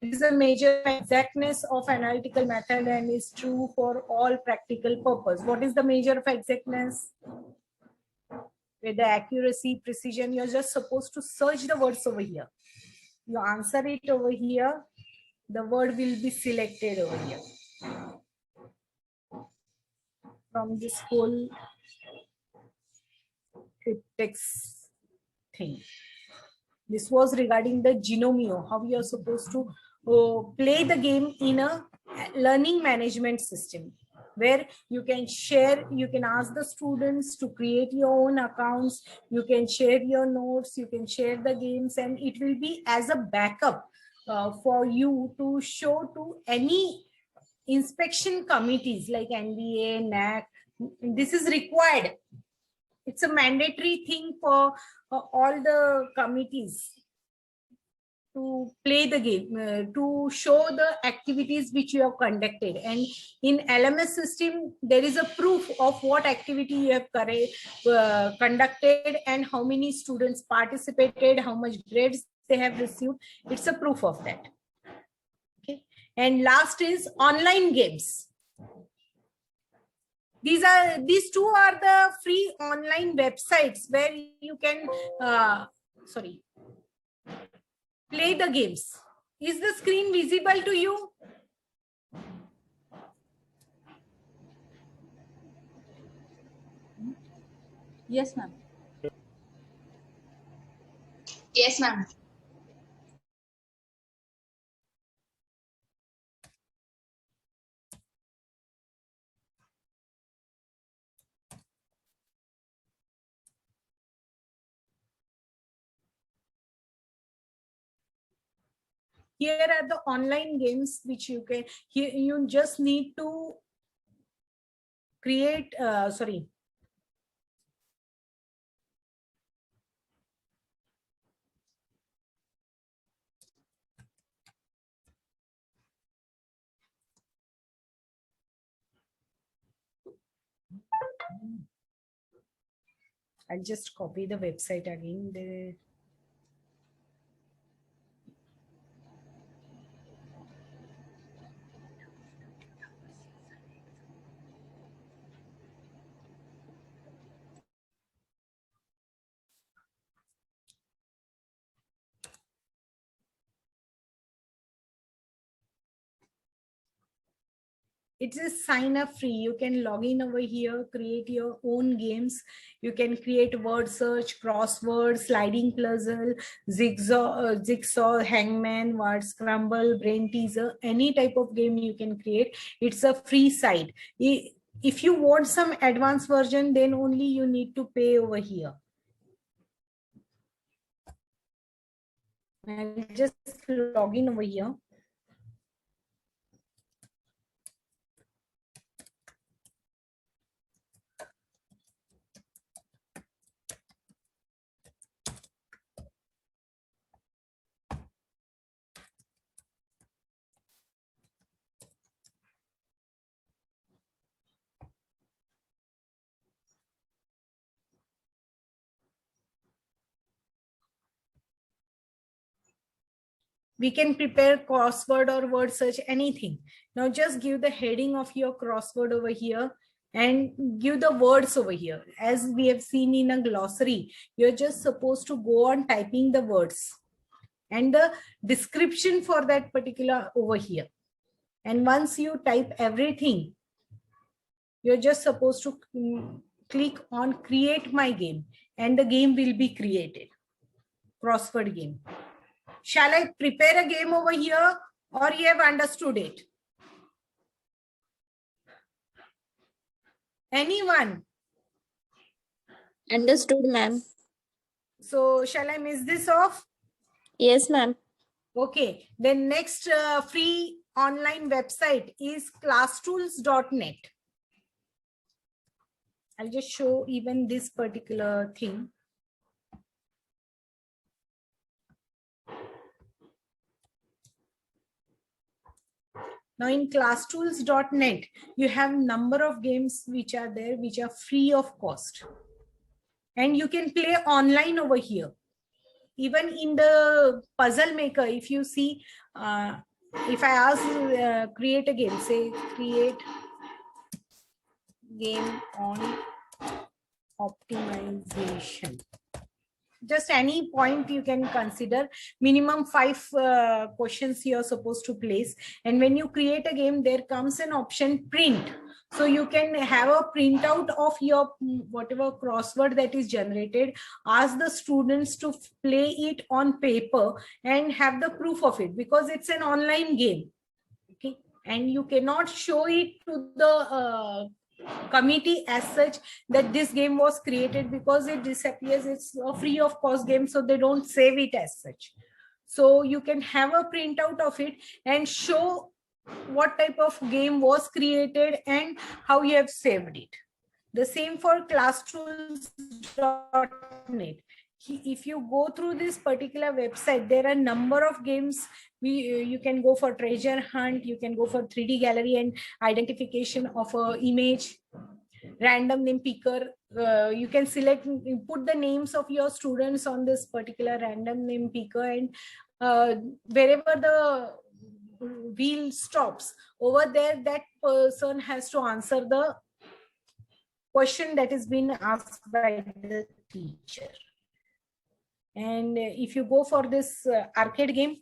Speaker 2: is a major exactness of analytical method and is true for all practical purpose. What is the measure of exactness? With the accuracy, precision, you're just supposed to search the words over here. You answer it over here, the word will be selected over here. From this whole cryptex thing. This was regarding the Genomio, how you are supposed to play the game in a learning management system, where you can share, you can ask the students to create your own accounts, you can share your notes, you can share the games, and it will be as a backup for you to show to any inspection committees like NBA, NAC. This is required. It's a mandatory thing for all the committees to play the game, to show the activities which you have conducted. And in LMS system, there is a proof of what activity you have conducted and how many students participated, how much grades they have received. It's a proof of that. Okay. And last is online games. These two are the free online websites where you can play the games. Is the screen visible to you?
Speaker 1: Yes, ma'am.
Speaker 6: Yes, ma'am.
Speaker 2: Here are the online games which you can, here you just need to create, sorry. I'll just copy the website again. It is sign up free. You can log in over here, create your own games. You can create word search, crossword, sliding puzzle, jigsaw, hangman, word scramble, brain teaser, any type of game you can create. It's a free site. If you want some advanced version, then only you need to pay over here. I'll just log in over here. We can prepare crossword or word search, anything. Now just give the heading of your crossword over here and give the words over here. As we have seen in a glossary, you're just supposed to go on typing the words and the description for that particular over here. And once you type everything, you're just supposed to click on create my game and the game will be created. Crossword game. Shall I prepare a game over here or you have understood it? Anyone?
Speaker 3: Understood, ma'am.
Speaker 2: So shall I miss this off?
Speaker 3: Yes, ma'am.
Speaker 2: Okay. Then next free online website is classtools.net. I'll just show even this particular thing. Now in classtools.net, you have number of games which are there, which are free of cost. And you can play online over here. Even in the puzzle maker, if you see, if I ask create a game, say create game on optimization. Just any point you can consider. Minimum 5 questions you are supposed to place. And when you create a game, there comes an option print. So you can have a printout of your whatever crossword that is generated. Ask the students to play it on paper and have the proof of it, because it's an online game. Okay, and you cannot show it to the committee as such that this game was created, because it disappears. It's a free of cost game, so they don't save it as such. So you can have a printout of it and show what type of game was created and how you have saved it. The same for classtools.net. If you go through this particular website, there are a number of games. You can go for treasure hunt, you can go for 3D gallery and identification of an image, random name picker. You can select, put the names of your students on this particular random name picker, and wherever the wheel stops over there, that person has to answer the question that is being asked by the teacher. And if you go for this arcade game,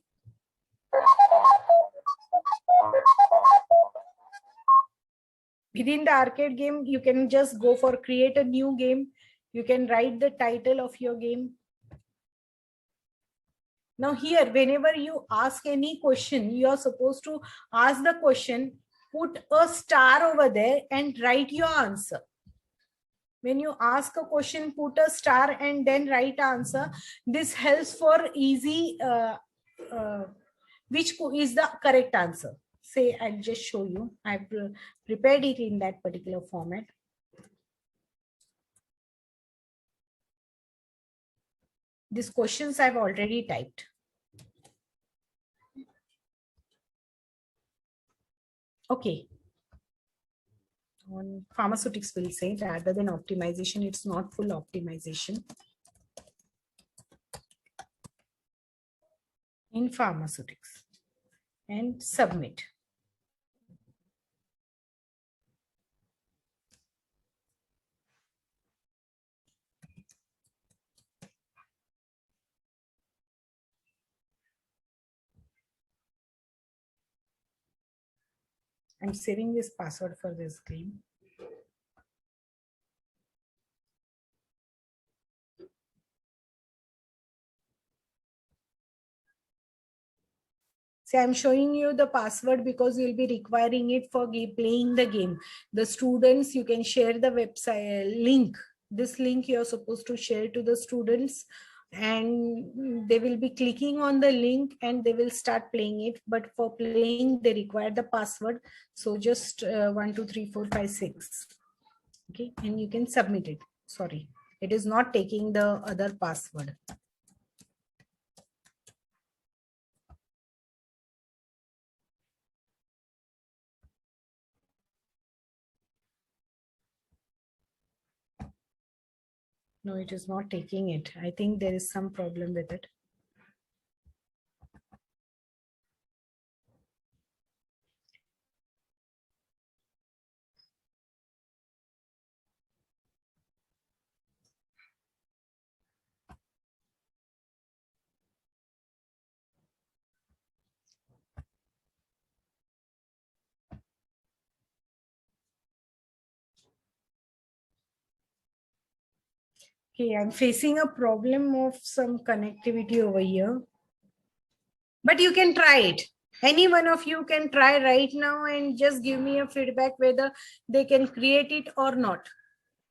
Speaker 2: within the arcade game, you can just go for create a new game. You can write the title of your game. Now here, whenever you ask any question, you are supposed to ask the question, put a star over there and write your answer. When you ask a question, put a star and then write answer. This helps for easy, which is the correct answer. Say, I'll just show you. I've prepared it in that particular format. These questions I've already typed. Okay. On pharmaceutics, will say rather than optimization, it's not full optimization. In pharmaceutics and submit. I'm saving this password for this screen. See, I'm showing you the password because you'll be requiring it for playing the game. The students, you can share the website link. This link you're supposed to share to the students, and they will be clicking on the link and they will start playing it. But for playing, they require the password. So just 1, 2, 3, 4, 5, 6. Okay, and you can submit it. Sorry, it is not taking the other password. No, it is not taking it. I think there is some problem with it. Okay, I'm facing a problem of some connectivity over here. But you can try it. Any one of you can try right now and just give me a feedback whether they can create it or not.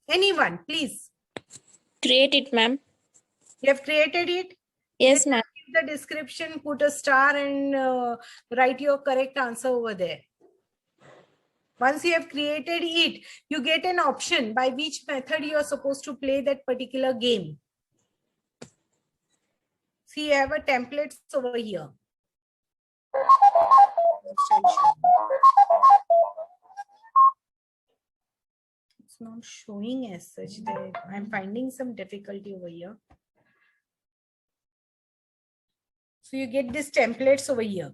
Speaker 2: Anyone, please.
Speaker 16: Create it, ma'am.
Speaker 2: You have created it?
Speaker 16: Yes, ma'am.
Speaker 2: The description, put a star and write your correct answer over there. Once you have created it, you get an option by which method you are supposed to play that particular game. See, you have a template over here. It's not showing as such. That I'm finding some difficulty over here. So you get these templates over here.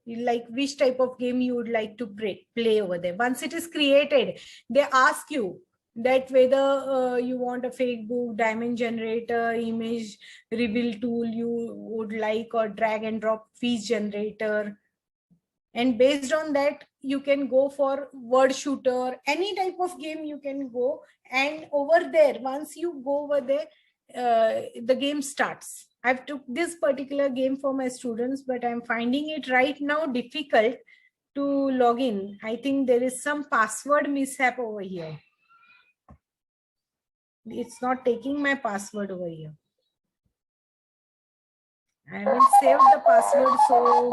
Speaker 2: You like which type of game you would like to play over there. Once it is created, they ask you that whether you want a fake book, diamond generator, image reveal tool you would like, or drag and drop fees generator. And based on that, you can go for word shooter, any type of game you can go. And over there, once you go over there, the game starts. I've took this particular game for my students, but I'm finding it right now difficult to log in. I think there is some password mishap over here. It's not taking my password over here. I haven't saved the password, so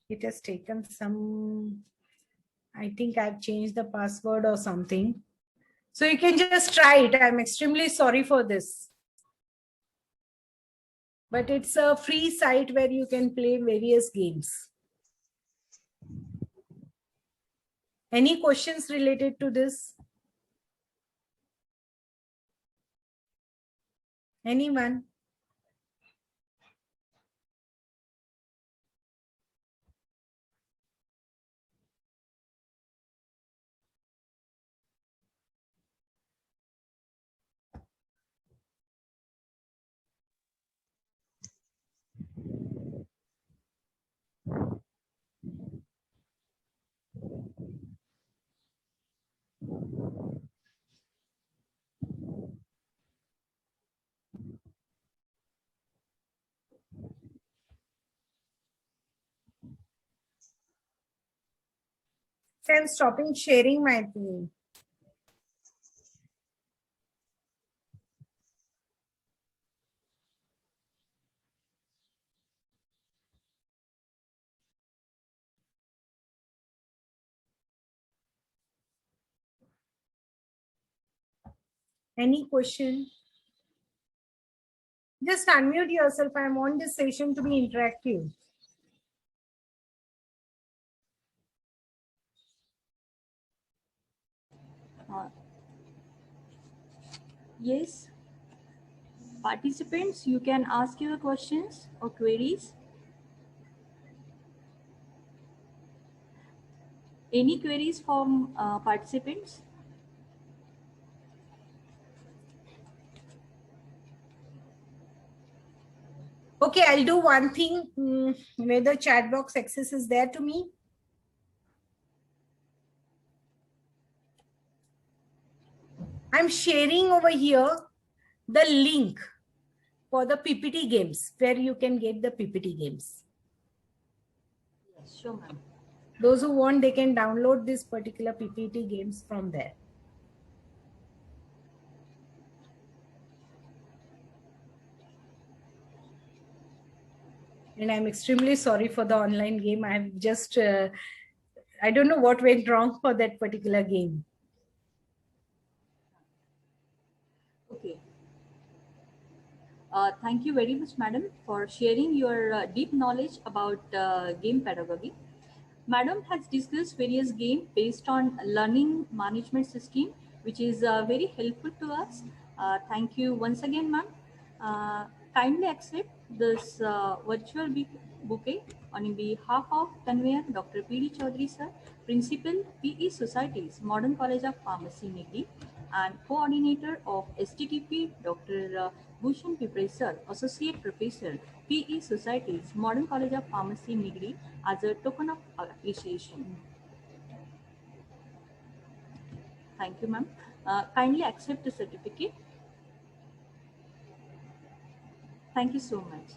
Speaker 2: it has taken some, I think I've changed the password or something. So you can just try it. I'm extremely sorry for this. But it's a free site where you can play various games. Any questions related to this? Anyone? So I'm stopping sharing my thing. Any question? Just unmute yourself. I want this session to be interactive.
Speaker 1: Yes. Participants, you can ask your questions or queries. Any queries from participants?
Speaker 2: Okay, I'll do one thing where the chat box access is there to me. I'm sharing over here the link for the PPT games where you can get the PPT games.
Speaker 1: Yes, sure, ma'am.
Speaker 2: Those who want, they can download this particular PPT games from there. And I'm extremely sorry for the online game. I've just, I don't know what went wrong for that particular game.
Speaker 1: Okay. Thank you very much, madam, for sharing your deep knowledge about game pedagogy. Madam has discussed various games based on learning management system, which is very helpful to us. Thank you once again, ma'am. Kindly accept this virtual bouquet on behalf of Tanvir, Dr. P.D. Chaudhary, sir, Principal, PE Societies, Modern College of Pharmacy, Nigri, and Coordinator of STTP, Dr. Bhushan Pipre, sir, Associate Professor, PE Societies, Modern College of Pharmacy, Nigri, as a token of appreciation. Thank you, ma'am. Kindly accept the certificate. Thank you so much.